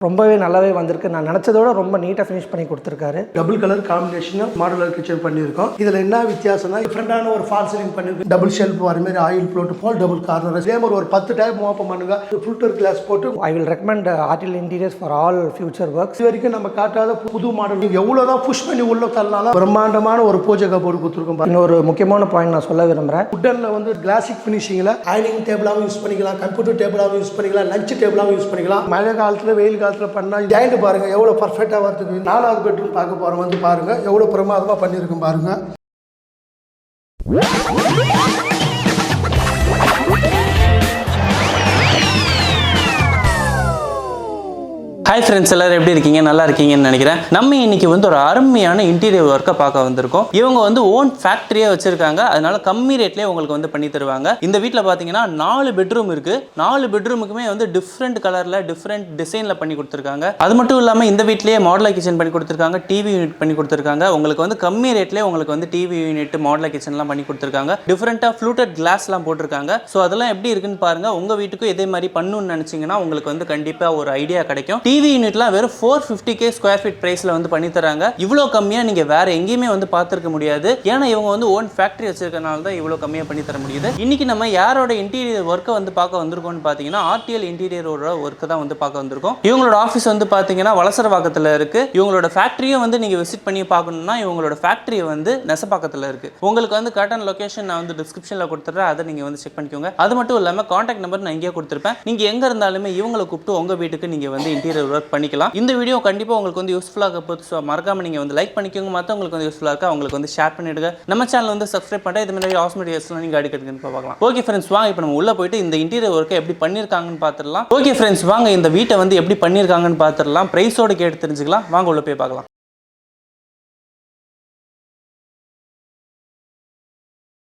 ரொம்பவே நல்லாவே வந்திருக்கு. நான் நினச்சதோட ரொம்ப நீட்டாக ஃபினிஷ் பண்ணி கொடுத்துருக்காரு. Double colour combination modular kitchen பண்ணியிருக்கோம். இதில் என்ன வித்தியாசம்னா டிஃப்ரெண்டான ஒரு ஃபால் சீலிங் பண்ணியிருக்கோம். டபுள் ஷெல்ஃப் வர மாதிரி ஆயில் ப்ளோட் போல் டபுள் கார்னர் அதே மாதிரி ஒரு 10 டைப் ஓப்பன் பண்ணுங்க. ஃபில்டர் கிளாஸ் போட்டு ஐ will recommend RTL interiors for all future works. இது வரைக்கும் நம்ம காட்டாத புது மாடல் எவ்வளோதான் புஷ் பண்ணி உள்ள தள்ளனாலும் பிரம்மாண்டமான ஒரு பூஜை கபோர்டு கொடுத்துருக்கோம். இன்னொரு முக்கியமான பாயிண்ட் நான் சொல்ல விரும்புகிறேன். உட்டனில் வந்து கிளாசிக் ஃபினிஷிங்கில் டைனிங் டேபிளாகவும் யூஸ் பண்ணிக்கலாம், கம்ப்யூட்டர் டேபிளாகவும் யூஸ் பண்ணிக்கலாம், லஞ்ச் டேபிளாகவும் யூஸ் பண்ணிக்கலாம். மழை காலத்தில் வெயில் காலத்தில் பண்ணால் பாருங்க எவ்வளவு பர்ஃபெக்ட்டா வருது. 4வது பெட்ரூம் பார்க்க போறோம். வந்து பாருங்க எவ்வளவு பிரமாதமா பண்ணிருக்கோம் பாருங்க. ஹாய் ஃப்ரெண்ட்ஸ், எல்லாரும் எப்படி இருக்கீங்க? நல்லா இருக்கீங்கன்னு நினைக்கிறேன். நம்ம இன்னைக்கு வந்து ஒரு அருமையான இன்டீரியர் ஒர்க்கை பார்க்க வந்திருக்கோம். இவங்க வந்து ஓன் ஃபேக்டரியே வச்சிருக்காங்க. அதனால கம்மி ரேட்லேயே உங்களுக்கு வந்து பண்ணி தருவாங்க. இந்த வீட்டில் பார்த்தீங்கன்னா 4 பெட்ரூம் இருக்கு. 4 பெட்ரூமுக்குமே வந்து டிஃப்ரெண்ட் கலரில் டிஃப்ரெண்ட் டிசைனில் பண்ணி கொடுத்துருக்காங்க. அது மட்டும் இல்லாமல் இந்த வீட்லேயே மாடலர் கிச்சன் பண்ணி கொடுத்துருக்காங்க, டிவி யூனிட் பண்ணி கொடுத்துருக்காங்க. உங்களுக்கு வந்து கம்மி ரேட்லேயே உங்களுக்கு வந்து டிவி யூனிட் மாடலர் கிச்சன்லாம் பண்ணி கொடுத்துருக்காங்க. டிஃப்ரெண்ட்டாக ஃப்ளூட்டட் கிளாஸ்லாம் போட்டிருக்காங்க. ஸோ அதெல்லாம் எப்படி இருக்குன்னு பாருங்க. உங்கள் வீட்டுக்கும் இதே மாதிரி பண்ணணும்னு நினச்சிங்கன்னா உங்களுக்கு வந்து கண்டிப்பாக ஒரு ஐடியா கிடைக்கும். டிவி யூனிட்லாம் வெறும் 450K ஸ்கொயர் ஃபீட் பிரைஸ்ல வந்து பண்ணி தராங்க. இவ்வளோ கம்மியா நீங்க வேற எங்கேயுமே வந்து பார்த்துருக்க முடியாது. ஏன்னா இவங்க வந்து ஓன் ஃபேக்டரி வச்சிருக்கனால தான் இவ்வளோ கம்மியா பண்ணி தர முடியுது. இன்னைக்கு நம்ம யாரோட இன்டீரியர் ஒர்க்கை வந்து பார்க்க வந்திருக்கோம்னு பார்த்தீங்கன்னா ஆர்டிஎல் இன்டீரியரோட ஒர்க்கை தான் வந்து பார்க்க வந்திருக்கோம். இவங்களோட ஆஃபீஸ் வந்து பார்த்தீங்கன்னா வலசரவாக்கத்தில் இருக்கு. இவங்களோட ஃபேக்டரியும் வந்து நீங்க விசிட் பண்ணி பார்க்கணும்னா இவங்களோட ஃபேக்டரி வந்து நெசப்பாக்கத்தில் இருக்கு. உங்களுக்கு வந்து கரெக்டான லொகேஷன் நான் வந்து டிஸ்கிரிப்ஷன்ல கொடுத்துறேன். அதை நீங்க வந்து செக் பண்ணிக்கோங்க. அது மட்டும் இல்லாமல் கான்டாக்ட் நம்பர் நான் இங்கே கொடுத்துருப்பேன். நீங்க எங்க இருந்தாலுமே இவங்களை கூப்பிட்டு உங்க வீட்டுக்கு நீங்க வந்து இன்டீரியர் ஒர்க் பண்ணிக்கலாம். இந்த வீடியோ கண்டிப்பாக உங்களுக்கு வந்து யூஸ்ஃபுல்லாக போகுது. ஸோ மறக்காம நீங்கள் வந்து லைக் பண்ணிக்கோங்க. மற்றவங்களுக்கு வந்து யூஸ்ஃபுல்லாக இருக்கா அவங்களுக்கு வந்து ஷேர் பண்ணிவிடுங்க. நம்ம சேனல் வந்து சப்ஸ்கிரைப் பண்ணிட்டு இது மாதிரி ஆஸ்மெடியர்ஸ்லாம் நீங்கள் அடிக்கடிக்கு பார்க்கலாம். ஓகே ஃப்ரெண்ட்ஸ், வாங்க இப்போ நம்ம உள்ளே போயிட்டு இந்த இன்டீரியர் ஒர்க்கை எப்படி பண்ணியிருக்காங்கன்னு பார்த்துடலாம். ஓகே ஃப்ரெண்ட்ஸ், வாங்க இந்த வீட்டை வந்து எப்படி பண்ணியிருக்காங்கன்னு பார்த்துடலாம். ப்ரைஸோடு கேட்டு தெரிஞ்சுக்கலாம். வாங்க உள்ள போய் பார்க்கலாம்.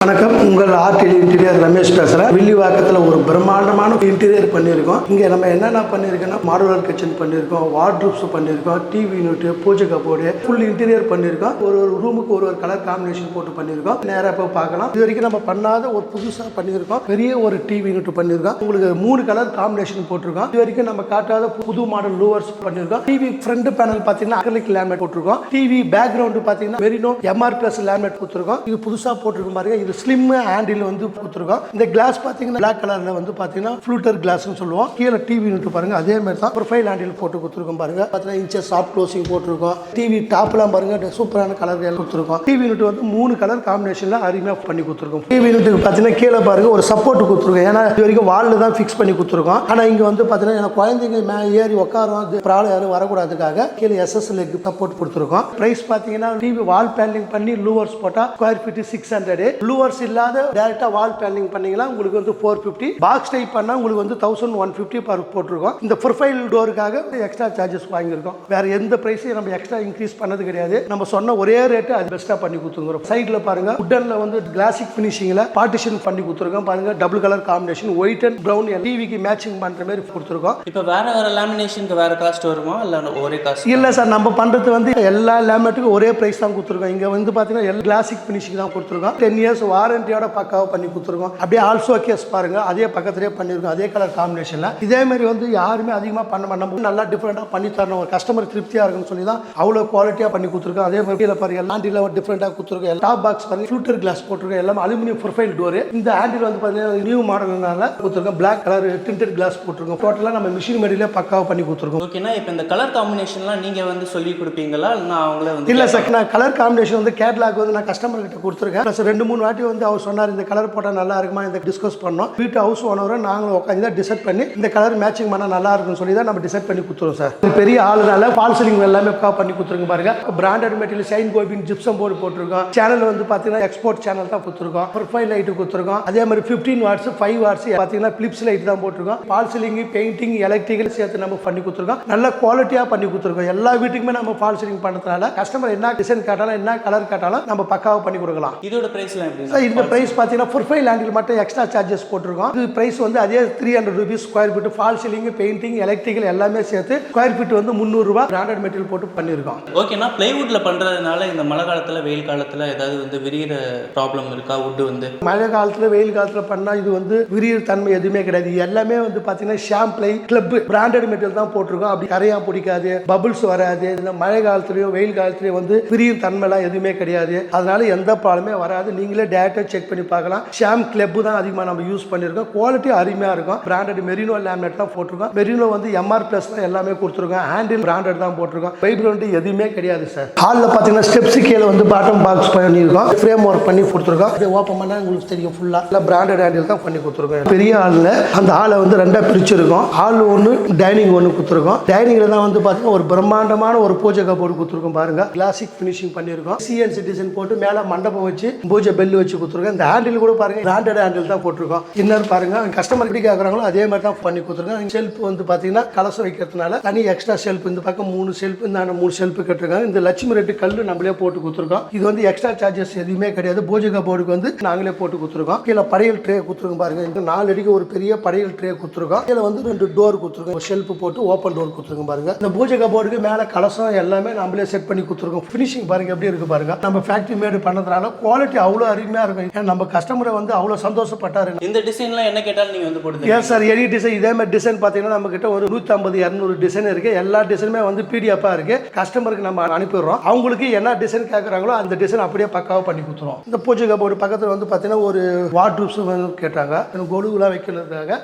வணக்கம், உங்கள் ஆர்டிஎல் இன்டீரியர் ரமேஷ் பேசுகிறேன். வில்லிவாக்கத்தில் ஒரு பிரம்மாண்டமான இன்டீரியர் பண்ணியிருக்கோம். இங்கே நம்ம என்னென்ன பண்ணியிருக்கோம்னா மாடுலர் கிச்சன் பண்ணியிருக்கோம், வார்ட்ரூப்ஸ் பண்ணியிருக்கோம், டிவி யூனிட், பூஜை கபோர்டு, ஃபுல் இன்டீரியர் பண்ணியிருக்கோம். ஒரு ரூமுக்கு ஒரு கலர் காம்பினேஷன் போட்டு பண்ணியிருக்கோம். நேராக போய் பார்க்கலாம். இது வரைக்கும் நம்ம பண்ணாத ஒரு புதுசாக பண்ணியிருக்கோம். பெரிய ஒரு டிவி யூனிட் பண்ணியிருக்கோம். உங்களுக்கு 3 கலர் காம்பினேஷன் போட்டிருக்கோம். இது வரைக்கும் நம்ம காட்டாத புது மாடல் லூவர்ஸ் பண்ணியிருக்கோம். டிவி ஃப்ரண்ட் பேனல் பார்த்தீங்கன்னா அக்ரிலிக் லேமினேட் போட்டிருக்கோம். டிவி பேக்ரவுண்டு பார்த்தீங்கன்னா மெரினோ MR+ லேமினேட் கொடுத்துருக்கோம். இது புதுசாக போட்டிருக்கோம் பாருங்க. இது ஸ்லிம் ஹேண்டில் வந்து கொடுத்துருக்கோம். இந்த கிளாஸ் பார்த்தீங்கன்னா பிளாக் கலர்ல வந்து பார்த்தீங்கன்னா ஃப்ளூட்டர் கிளாஸ்னு சொல்லுவோம். கீழே டிவி யூனிட் பாருங்க அதே மாதிரி தான் ப்ரொஃபைல் ஹேண்டில் போட்டு கொடுத்துருக்கோம் பாருங்க. பார்த்தீங்கன்னா இன்ச்சஸ் சாஃப்ட் க்ளோசிங் போட்டிருக்கோம். டிவி டாப்லாம் பாருங்க சூப்பரான கலர் கொடுத்துருக்கோம். டிவி யூனிட் வந்து 3 கலர் காம்பினேஷன்ல அருமையாக பண்ணி கொடுத்துருக்கோம். டிவி யூனிட்டுக்கு பார்த்தீங்கன்னா கீழே பாருங்க ஒரு சப்போர்ட் கொடுத்துருக்கோம். ஏன்னா இது வரைக்கும் வால்ல தான் ஃபிக்ஸ் பண்ணி கொடுத்துருக்கோம். ஆனால் இங்கே வந்து பார்த்தீங்கன்னா குழந்தைங்க ஏறி உட்காரும் ப்ராப்ளம் யாரும் வரக்கூடாதுக்காக கீழே SS லெக் சப்போர்ட் கொடுத்துருக்கோம். பிரைஸ் பார்த்தீங்கன்னா டிவி வால் பேனலிங் பண்ணி லூவர்ஸ் போட்டால் ஸ்கொயர் ஃபீட் 600. லூவர்ஸ் இல்லாத டைரக்டா வால் பேனலிங் பண்ணீங்களா உங்களுக்கு வந்து 450. பாக்ஸ் டைப் பண்ணா உங்களுக்கு வந்து 1150 பர் போட்டிருக்கோம். இந்த ப்ரொஃபைல் டோருக்காக எக்ஸ்ட்ரா சார்ஜஸ் வாங்கியிருக்கோம். வேற எந்த பிரைஸையும் நம்ம எக்ஸ்ட்ரா இன்க்ரீஸ் பண்ணது கிடையாது. நம்ம சொன்ன ஒரே ரேட்டு அது பெஸ்ட்டாக பண்ணி கொடுத்துருக்கோம். சைடில் பாருங்க உட்டன்ல வந்து கிளாசிக் ஃபினிஷிங்கில் பார்ட்டிஷன் பண்ணி கொடுத்துருக்கோம் பாருங்க. Double colour combination white and brown டிவிக்கு மேட்சிங் பண்ற மாதிரி கொடுத்துருக்கோம். இப்போ வேற லேமினேஷனுக்கு வேற காஸ்ட் வருமா இல்லை ஒரே காஸ்ட்? இல்லை சார், நம்ம பண்றது வந்து எல்லா லேமினேட்டுக்கும் ஒரே பிரைஸ் தான் கொடுத்துருக்கோம். இங்க வந்து பார்த்தீங்கன்னா கிளாசிக் ஃபினிஷிங் தான் கொடுத்துருக்கோம். 10 இயர்ஸ் வாரண்டியோட பக்காவாக பண்ணி கொடுத்துருக்கோம். அப்படியே ஆல்சோ கேஸ் பாருங்க அதே பக்கத்திலே பண்ணியிருக்கோம். அதே கலர் காம்பினேஷன்ல இதே மாதிரி வந்து யாருமே அதிகமாக பண்ண மாட்டோம். நல்லா டிஃப்ரெண்டாக பண்ணி தரணும், ஒரு கஸ்டமர் திருப்தியாக இருக்குன்னு சொல்லி தான் அவ்வளோ குவாலிட்டியாக பண்ணி கொடுத்துருக்கோம். அதே மாதிரி பாருங்க ஹேண்டில் டிஃப்ரெண்டாக கொடுத்துருக்கோம். டாப் பாக்ஸ் பாருங்க ஃப்ளூட்டர் கிளாஸ் போட்டிருக்கோம். எல்லாமே அலுமினியம் ப்ரொஃபைல் டோர். இந்த ஹேண்டில் வந்து பார்த்தீங்கன்னா நியூ மாடல்னால கொடுத்துருக்கோம். பிளாக் கலர் டிண்டட் கிளாஸ் போட்டிருக்கோம். டோட்டலாக நம்ம மிஷின் மேடியிலே பக்காவாக பண்ணி கொடுத்துருக்கோம். ஓகேனா இப்போ இந்த கலர் காம்பினேஷன்லாம் நீங்க வந்து சொல்லி கொடுப்பீங்களா இல்லை அவங்களே வந்து? இல்லை சார், நான் கலர் காம்பினேஷன் வந்து கேட்லாக் வந்து நான் கஸ்டமர் கிட்ட கொடுத்துருக்கேன். 2-3 வாட்டி வந்து அவர் சொன்னார் இந்த கலர் போட்டால் நல்லா இருக்குமா இந்த டிஸ்கஸ் பண்ணோம். வீட்டு ஹவுஸ் ஓனரை நாங்களும் உட்காந்து தான் டிசைட் பண்ணி இந்த கலர் மேட்சிங் பண்ணால் நல்லா இருக்குன்னு சொல்லி தான் நம்ம டிசைட் பண்ணி கொடுத்துருவோம் சார். பெரிய ஆளுனால ஃபால் சீலிங் எல்லாமே பண்ணி கொடுத்துருங்க பாருங்க. Branded material sign Gobain gypsum board போட்டிருக்கோம். சேனல் வந்து பார்த்தீங்கன்னா எக்ஸ்போர்ட் சேனல் தான் கொடுத்துருக்கோம். ப்ரொஃபைல் லைட் கொடுத்துருக்கோம். அதே மாதிரி 15 வாட்ஸ் 5 வாட்ஸ் பார்த்தீங்கன்னா பிலிப்ஸ் லைட் தான் போட்டிருக்கோம். ஃபால் சீலிங் பெயிண்டிங் எலக்ட்ரிக்கல் சேர்த்து நம்ம பண்ணி கொடுத்துருக்கோம். நல்ல குவாலிட்டியாக பண்ணி கொடுத்துருக்கோம். எல்லா வீட்டுக்குமே நம்ம ஃபால் சீலிங் பண்ணுறதுனால கஸ்டமர் என்ன டிசைன் கேட்டாலும் என்ன கலர் கேட்டாலும் நம்ம பக்காவாக பண்ணி கொடுக்கலாம். இதோட பிரைஸ்லாம் எப்படி சார்? இந்த பிரைஸ் பார்த்தீங்கன்னா ப்ரொஃபைல் ஹேண்டில் மட்டும் எக்ஸ்ட்ரா சார்ஜஸ் போட்டிருக்கோம். இது பிரைஸ் வந்து அதே 300 rupees square feet. False ceiling, painting, electrical எல்லாமே சேர்த்து ஸ்கொயர் ஃபீட் வந்து 300 ரூபாய். பிராண்டட் மெட்டீரியல் போட்டு பண்ணியிருக்கோம். ஓகேனா பிளைவுட்ல பண்றதுனால இந்த மழை காலத்துல வெயில் காலத்துல ஏதாவது வந்து விரிகிற ப்ராப்ளம் இருக்கா? வுட் வந்து மழை காலத்துல வெயில் காலத்துல பண்ணா இது வந்து விரிகிற தன்மை எதுவுமே கிடையாது. எல்லாமே வந்து பார்த்தீங்கன்னா ஷாம் பிளை கிளப் பிராண்டட் மெட்டீரியல் தான் போட்டிருக்கோம். அப்படி கரையா பிடிக்காது, பபுள்ஸ் வராது. இந்த மழை காலத்துலயோ வெயில் காலத்துலயோ வந்து விரியும் தன்மைலாம் எதுவுமே கிடையாது. அதனால எந்த ப்ராப்ளமே வராது. நீங்களே டேரக்டா செக் பண்ணி பார்க்கலாம். ஷாம் கிளப் தான் அதிகமாக நம்ம யூஸ் பண்ணியிருக்கோம். குவாலிட்டி அருமையா இருக்கும். பிராண்டட் மெரினோ லேமினேட் தான் போட்டிருக்கோம். மெரினோ வந்து MR+ தான் எல்லாமே கொடுத்துருக்கோம். ஹேண்டில் பிராண்டட் தான் போட்டிருக்கோம். வைப்ரண்ட் எதுவுமே கிடையாது சார். ஹாலில் பார்த்தீங்கன்னா ஸ்டெப்ஸ் கீழே வந்து பாட்டம் பாக்ஸ் பண்ணியிருக்கோம். ஃப்ரேம் ஒர்க் பண்ணி கொடுத்துருக்கோம். இதை ஓப்பன் பண்ணால் உங்களுக்கு தெரியும் ஃபுல்லாக பிராண்டட் ஹேண்டில் தான் பண்ணி கொடுத்துருக்கோம். பெரிய ஹாலில் அந்த ஹாலை வந்து ரெண்டா பிரிச்சிருக்கோம். ஹால் ஒன்று, டைனிங் ஒன்று கொடுத்துருக்கோம். டைனிங்ல தான் வந்து பார்த்தீங்கன்னா ஒரு பிரம்மாண்டமான ஒரு பூஜை கபோர்டு கொடுத்துருக்கோம். பாருங்க, கிளாசிக் ஃபினிஷிங் பண்ணியிருக்கோம். CNC டிசைன் போட்டு மேலே மண்டபம் வச்சு பூஜை பெல் வச்சு கொடுத்துருக்கோம். இந்த ஹேண்டில் கூட பாருங்க பிராண்டட் ஹேண்டில் தான் போட்டிருக்கோம். இன்னொரு பாருங்க, கஸ்டமர் எப்படி கேட்குறாங்களோ அதே மாதிரி தான் பண்ணி கொடுத்துருக்கோம். ஷெல்ஃப் வந்து பார்த்தீங்கன்னா கலசம் வைக்கிறதுனால தனி எக்ஸ்ட்ரா ஷெல்ஃப். இந்த பக்கம் 3 ஷெல்ஃப், இந்த 3 ஷெல்ஃப் கட்டிருக்காங்க. இந்த லட்சுமி ரெட்டு கல் நம்மளே போட்டு கொடுத்துருக்கோம். இது வந்து எக்ஸ்ட்ரா சார்ஜஸ் எதுவுமே கிடையாது. பூஜை கபோர்டுக்கு வந்து நாங்களே போட்டு கொடுத்துருக்கோம். கீழே படையல் ட்ரே கொடுத்துருக்கோம். பாருங்க, இந்த 4 அடிக்கு ஒரு பெரிய படையல் ட்ரே கொடுத்துருக்கோம். இதில் வந்து 2 டோர் கொடுத்துருக்கோம். ஒரு ஷெல்ஃப் போட்டு ஓப்பன் டோர் கொடுத்துருக்கோம். பாருங்க, இந்த பூஜை கபோர்டுக்கு மேலே கலசம் எல்லாமே நம்மளே செட் பண்ணி கொடுத்துருக்கோம். ஃபினிஷிங் பாருங்க எப்படி இருக்கு பாருங்க. நம்ம ஃபேக்டரி மேடு பண்ணதுனால குவாலிட்டி அவ்வளோ அருமையாக இருக்கும். நம்ம கஸ்டமரை வந்து அவ்வளோ சந்தோஷப்பட்டாரு. இந்த டிசைன்லாம் என்ன கேட்டாலும் நீங்க வந்து போடுங்க. ஏன் சார், எனி டிசைன் இதே மாதிரி டிசைன் பார்த்தீங்கன்னா நம்ம கிட்ட ஒரு 150-200 டிசைன் இருக்கு. எல்லா டிசைனுமே வந்து PDF இருக்கு. கஸ்டமருக்கு நம்ம அனுப்பிடுறோம். அவங்களுக்கு என்ன டிசைன் கேட்குறாங்களோ அந்த டிசைன் அப்படியே பக்காவாக பண்ணி கொடுத்துருவோம். இந்த பூஜை கபோர்டு பக்கத்தில் வந்து பார்த்தீங்கன்னா ஒரு வார்ட்ரூப்ஸ் வந்து கேட்டாங்க. கொலுவெலாம் வைக்கிறதுக்காக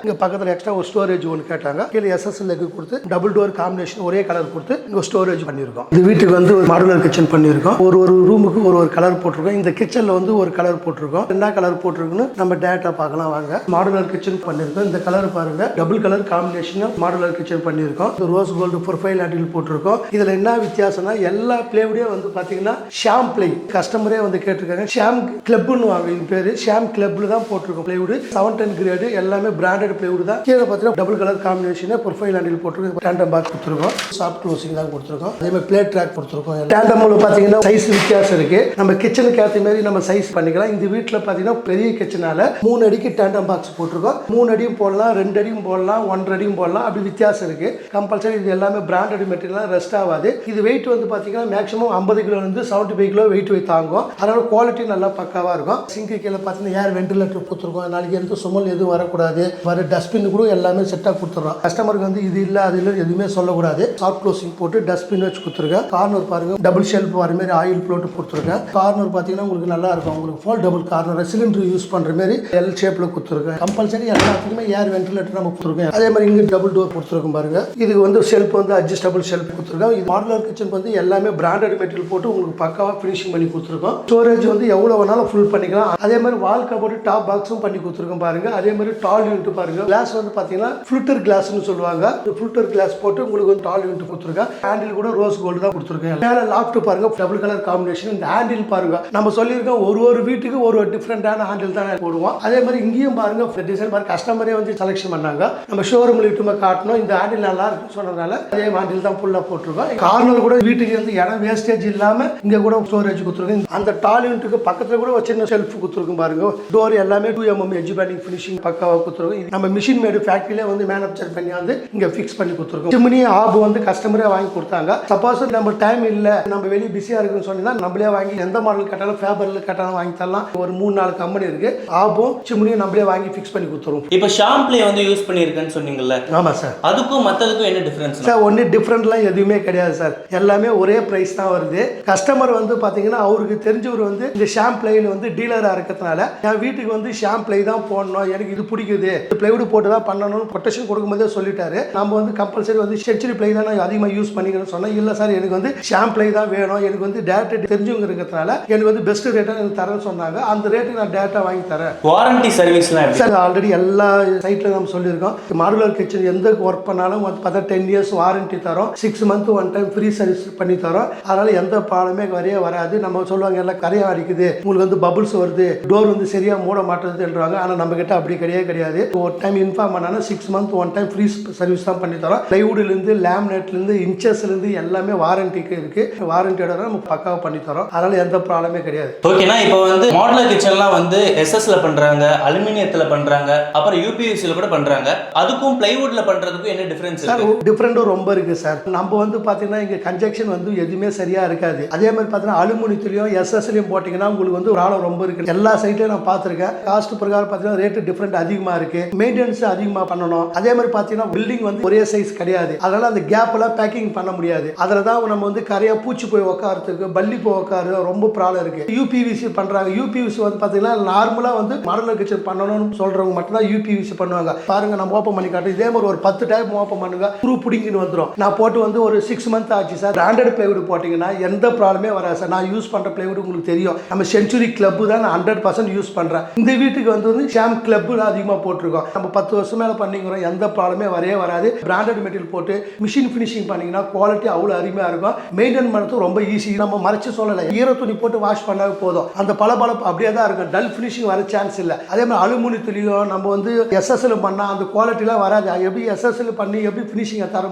இங்கே பக்கத்தில் எக்ஸ்ட்ரா ஒரு ஸ்டோரேஜ் ஒன்று கேட்டாங்க. கீழே SSL லெக் கொடுத்து டபுள் டோர் காம்பினேஷன் ஒரே கலர் கொடுத்து இங்கே ஸ்டோரேஜ் பண்ணியிருக்கோம். இந்த வீட்டுக்கு வந்து ஒரு மாடுலர் கிச்சன் பண்ணியிருக்கோம். ஒரு ரூமுக்கு ஒரு கலர் போட்டிருக்கோம். இந்த கிச்சனில் வந்து ஒரு கலர் போட்டிருக்கோம். என்ன கலர் போட்டிருக்குன்னு நம்ம டேட்டா பார்க்கலாம் வாங்க. மாடுலர் கிச்சன் பண்ணியிருக்கோம். இந்த கலர் பாருங்க, double colour combination modular kitchen பண்ணியிருக்கோம். இந்த ரோஸ் கோல்டு ப்ரொஃபைல் ஹேண்டில் போட்டிருக்கோம். இதில் என்ன வித்தியாசம்னா எல்லா பிளேவுடையும் வந்து பார்த்தீங்கன்னா ஷாம் பிளே. கஸ்டமரே வந்து கேட்டிருக்காங்க. ஷாம் கிளப்னு வாங்க, இது பேர் ஷாம் கிளப்ல தான் போட்டிருக்கோம். பிளேவுட் 710 கிரேடு எல்லாமே பிராண்டட் பிளேவுட் தான். கீழே பார்த்தீங்கன்னா double colour combination profile handle போட்டிருக்கோம். டேண்டம் பாக்ஸ் கொடுத்துருக்கோம். சாஃப்ட் க்ளோசிங் தான் கொடுத்துருக்கோம். அதே மாதிரி பிளேட் ட்ராக் கொடுத்துருக்கோம். டேண்டம்ல பார்த்தீங்கன்னா சைஸ் வித்தியாசம் இருக்கு. நம்ம கிச்சனுக்கு ஏற்ற மாதிரி நம்ம சைஸ் பண்ணிக்கலாம். இந்த வீட்டில் பார்த்தீங்கன்னா பெரிய கிச்சனால 3 அடிக்கு டேண்டம் பாக்ஸ் போட்டிருக்கோம். 3 அடியும் போடலாம், 2 அடியும் போடலாம், 1.5 அடியும் போடலாம். அப்படி வித்தியாசம் இருக்கு. கம்பல்சரி இது எல்லாமே பிராண்டட் மெட்டீரியல், ரெஸ்ட் ஆகாது. இது வெயிட் வந்து பார்த்தீங்கன்னா மேக்ஸிமம் 50 கிலோ இருந்து 75 கிலோ வெயிட் தாங்கும். அதனால குவாலிட்டி நல்லா பக்காவா இருக்கும். சிங்கு கீழே பார்த்தீங்கன்னா ஏர் வென்டிலேட்டர் கொடுத்துருக்கோம். நாளைக்கு எந்த சுமல் எதுவும் வரக்கூடாது. வர டஸ்ட்பின் கூட எல்லாமே செட்டாக கொடுத்துறோம். கஸ்டமருக்கு வந்து இது இல்லை அது இல்லை எதுவுமே சொல்லக்கூடாது. சாஃப்ட் க்ளோசிங் போட்டு டஸ்ட்பின் வச்சு கொடுத்துருக்கேன். கார்னர் பாருங்க, டபுள் ஷெல்ஃப் வர மாதிரி ஆயில் ப்ளோட் கொடுத்துருக்கேன். கார்னர் பார்த்தீங்கன்னா உங்களுக்கு நல்லா இருக்கும். உங்களுக்கு ஃபோல் டபுள் கார்னர் சிலிண்டர் யூஸ் பண்ணுற மாதிரி எல் ஷேப்ல கொடுத்துருக்கேன். கம்பல்சரி எல்லாத்துக்குமே ஏர் வென்டிலேட்டர் நம்ம கொடுத்துருக்கோம். அதே மாதிரி இங்கே டபுள் டோர் கொடுத்துருக்கோம் பாருங்க. இதுக்கு வந்து ஷெல்ஃப் வந்து அட்ஜஸ்டபிள் ஷெல்ஃப் கொடுத்துருக்கோம். இது மாடுலர் கிச்சன் வந்து எல்லாமே பிராண்டட் மெட்டீரியல் போட்டு உங்களுக்கு பக்காவா ஃபினிஷிங் பண்ணி கொடுத்துருக்கோம். ஸ்டோரேஜ் வந்து எவ்வளோ வேணாலும் ஃபுல் பண்ணிக்கலாம். அதே மாதிரி வால் கபோர்டு டாப் பாக்ஸும் பண்ணி கொடுத்துருக்கோம் பாருங்க. அதே மாதிரி டால் யூனிட் பாருங்க. கிளாஸ் வந்து பார்த்தீங்கன்னா ஃபில்டர் கிளாஸ்னு சொல்லுவாங்க. ஃபில்டர் கிளாஸ் போட்டு உங்களுக்கு வந்து டால் யூனிட் கொடுத்துருக்கேன். ஹேண்டில் கூட ரோஸ் கோல்டு தான் கொடுத்துருக்கேன். மேலே லாஃப்ட் பாருங்க, டபுள் கலர் காம்பினேஷன். இந்த ஹேண்டில் பாருங்க, நம்ம சொல்லியிருக்கோம் ஒரு வீட்டுக்கு ஒரு டிஃப்ரெண்டான ஹேண்டில் தான் போடுவோம். அதே மாதிரி இங்கேயும் பாருங்க டிசைன் பாருங்க. கஸ்டமரே வந்து செலக்ஷன் பண்ணாங்க. நம்ம ஷோரூம்ல இட்டுமா காட்டணும். இந்த ஹேண்டில் நல்லா இருக்குன்னு சொன்னதால அதே ஹேண்டில் தான் ஃபுல்லா போட்டிருக்கோம். கார்னர் கூட வீட்டுக்கு வந்து இடம் வேஸ்டேஜ் இல்லாம இங்க கூட ஸ்டோரேஜ் கொடுத்துருக்கோம். அந்த டால் யூனிட்டுக்கு பக்கத்துல கூட ஒரு சின்ன ஷெல்ஃப் கொடுத்துருக்கும் பாருங்க. டோர் எல்லாமே 2mm எட்ஜ் பேண்டிங் ஃபினிஷிங் பக்காவா கொடுத்துருக்கோம். நம்ம மிஷின் மேடு ஃபேக்டரியில வந்து மேனுஃபேக்சர் பண்ணி வந்து இங்க ஃபிக்ஸ் பண்ணி கொடுத்துருக்கோம். சிம்னி ஆப் வந்து கஸ்டமரே வாங்கி கொடுத்தாங்க. சப்போஸ் நம்ம டைம் இல்ல, நம்ம வெளியே பிஸியா இருக்குன்னு சொன்னா நம்மளே வாங்கி எந்த மாடல் கேட்டாலும் ஃபேபர்ல கேட்டாலும் வாங்கி தரலாம். ஒரு 3-4 கம்பெனி இருக்கு. ஆப்பும் சிம்னியும் நம்மளே வாங்கி ஃபிக்ஸ் பண்ணி கொடுத்துருவோம். இப்போ ஷாம்ப்ளே வந்து யூஸ் பண்ணியிருக்கேன்னு சொன்னீங்கல்ல? ஆமா சார். அதுக்கும் மற்றதுக்கும் என்ன டிஃபரன்ஸ் சார்? ஒன்று டிஃப்ரெண்ட்லாம் எதுவுமே கிடையாது சார். எல்லாமே ஒரே ப்ரைஸ் தான் வருது. கஸ்டமர் வந்து பார்த்தீங்கன்னா அவருக்கு தெரிஞ்சவர் வந்து இந்த ஷாம்ப்ளைல வந்து டீலராக இருக்கிறதுனால என் வீட்டுக்கு வந்து ஷாம்ப்ளை தான் போடணும், எனக்கு இது பிடிக்குது, பிளைவுட் போட்டு தான் பண்ணணும்னு கொட்டேஷன் கொடுக்கும்போதே சொல்லிட்டாரு. நம்ம வந்து கம்பல்சரி வந்து சென்ச்சுரி பிளை தான் நான் அதிகமாக யூஸ் பண்ணிக்கிறேன்னு சொன்னேன். இல்லை சார், எனக்கு வந்து ஷாம்ப்ளை தான் வேணும், எனக்கு வந்து டேரக்ட் தெரிஞ்சவங்க இருக்கிறதுனால எனக்கு வந்து பெஸ்ட் ரேட்டாக எனக்கு தரேன்னு சொன்னாங்க. அந்த ரேட்டுக்கு நான் டேரக்டாக வாங்கி தரேன். வாரண்டி சர்வீஸ்லாம் சார் ஆல்ரெடி எல்லா சைட்டில் நம்ம சொல்லியிருக்கோம். மாடுலர் கிச்சன் எந்த ஒர்க் பண்ணாலும் பார்த்தா 10 இயர்ஸ் வாரண்டி தரோம். 6 மந்த் 1 டைம் ஃப்ரீ சர்வீஸ் பண்ணி தரோம். அதனால எந்த ப்ராப்ளமே வராது. நம்ம சொல்லுவாங்க எல்லாம் கரையா அடிக்குது, உங்களுக்கு வந்து பபுள்ஸ் வருது, டோர் வந்து சரியா மூட மாட்டேதுன்றாங்க. ஆனால் நம்ம கிட்ட அப்படி கிடையாது. ஒரு டைம் இன்ஃபார்ம் பண்ணாலும் 6 மந்த் 1 டைம் ஃப்ரீ சர்வீஸ் தான் பண்ணி தரோம். பிளைவுட்லேருந்து லேமினேட்லேருந்து இன்ச்சஸ்லேருந்து எல்லாமே வாரண்டிக்கு இருக்கு. வாரண்டியோட நம்ம பக்காவாக பண்ணி தரோம். அதனால எந்த ப்ராப்ளமே கிடையாது. ஓகேனா இப்போ வந்து மாடுலர் கிச்சன்லாம் வந்து எஸ்எஸ்ல பண்றாங்க, அலுமினியத்துல பண்றாங்க, அப்புறம் யூபிவிசில கூட பண்றாங்க. அதுக்கும் பிளைவுட்ல பண்றதுக்கும் என்ன டிஃபரன்ஸ் சார்? இருக்கு? டிஃபரெண்டும் ரொம்ப இருக்கு சார். நம்ம வந்து பாத்தீங்கன்னா இங்க கன்ஜெக்ஷன் வந்து எதுவுமே சரியா இருக்காது. அதே மாதிரி பாத்தீங்கன்னா அலுமினியத்திலையும் எஸ்எஸ்லையும் போட்டீங்கன்னா உங்களுக்கு வந்து ஒரு ஆழம் ரொம்ப இருக்கு. எல்லா சைட்லயும் நான் பார்த்திருக்கேன். காஸ்ட் பிரகாரம் பாத்தீங்கன்னா ரேட் டிஃபரெண்ட் அதிகமா இருக்கு. மெயின்டெனன்ஸ் அதிகமா பண்ணணும். அதே மாதிரி பாத்தீங்கன்னா பில்டிங் வந்து ஒரே சைஸ் கிடையாது. அதனால அந்த கேப் எல்லாம் பேக்கிங் பண்ண முடியாது. அதுல தான் நம்ம வந்து கரையா பூச்சி போய் உட்காரத்துக்கு, பள்ளி போய் உட்காரு ரொம்ப ப்ராப்ளம் இருக்கு. யூபிவிசி பண்றாங்க. யூபிவிசி வந்து பாத்தீங்கன்னா நார்மலா வந்து மாடலர் கிச்சன் பண்ணணும்னு சொல்றவங்க மட்டும் தான் யூபிவிசி பண்ணுவாங்க. பாருங்க நம்ம ஓப்பன் பண்ணி காட்டுறோம். இதே மாதிரி ஒரு 10 டைம் ஓப்பன் பண்ணுங்க, த்ரூ புடிங்கின்னு வந்துடும். நான் போட்டு வந்து ஒரு 6 மந்த் ஆச்சு சார். பிராண்டட் பிளைவுட் போட்டீங்கன்னா எந்த ப்ராப்ளமே வராது சார். நான் யூஸ் பண்ற பிளைவுட் உங்களுக்கு தெரியும். நம்ம செஞ்சுரி கிளப் தான் நான் 100% யூஸ் பண்றேன். இந்த வீட்டுக்கு வந்து ஷாம் கிளப் அதிகமா போட்டிருக்கோம். நம்ம 10 வருஷம் மேல பண்ணிக்கிறோம். எந்த ப்ராப்ளமே வரவே வராது. பிராண்டட் மெட்டீரியல் போட்டு மிஷின் ஃபினிஷிங் பண்ணீங்கன்னா குவாலிட்டி அவ்வளவு அருமையா இருக்கும். மெயின்டைன் பண்ணுறது ரொம்ப ஈஸி. நம்ம மறைச்சு சொல்லலை. ஈர துணி போட்டு வாஷ் பண்ணாவே போதும். அந்த பளபளப்பு அப்படியே தான் இருக்கும். டல் ஃபினிஷிங் வர சான்ஸ் இல்லை. அதே மாதிரி அலுமினியத்திலையும் நம்ம வந்து எஸ்எஸ்எல் பண்ணா அந்த குவாலிட்டிலாம் வராது. எப்படி எஸ்எஸ்எல் பண்ணி எப்படி ஃபினிஷிங் தர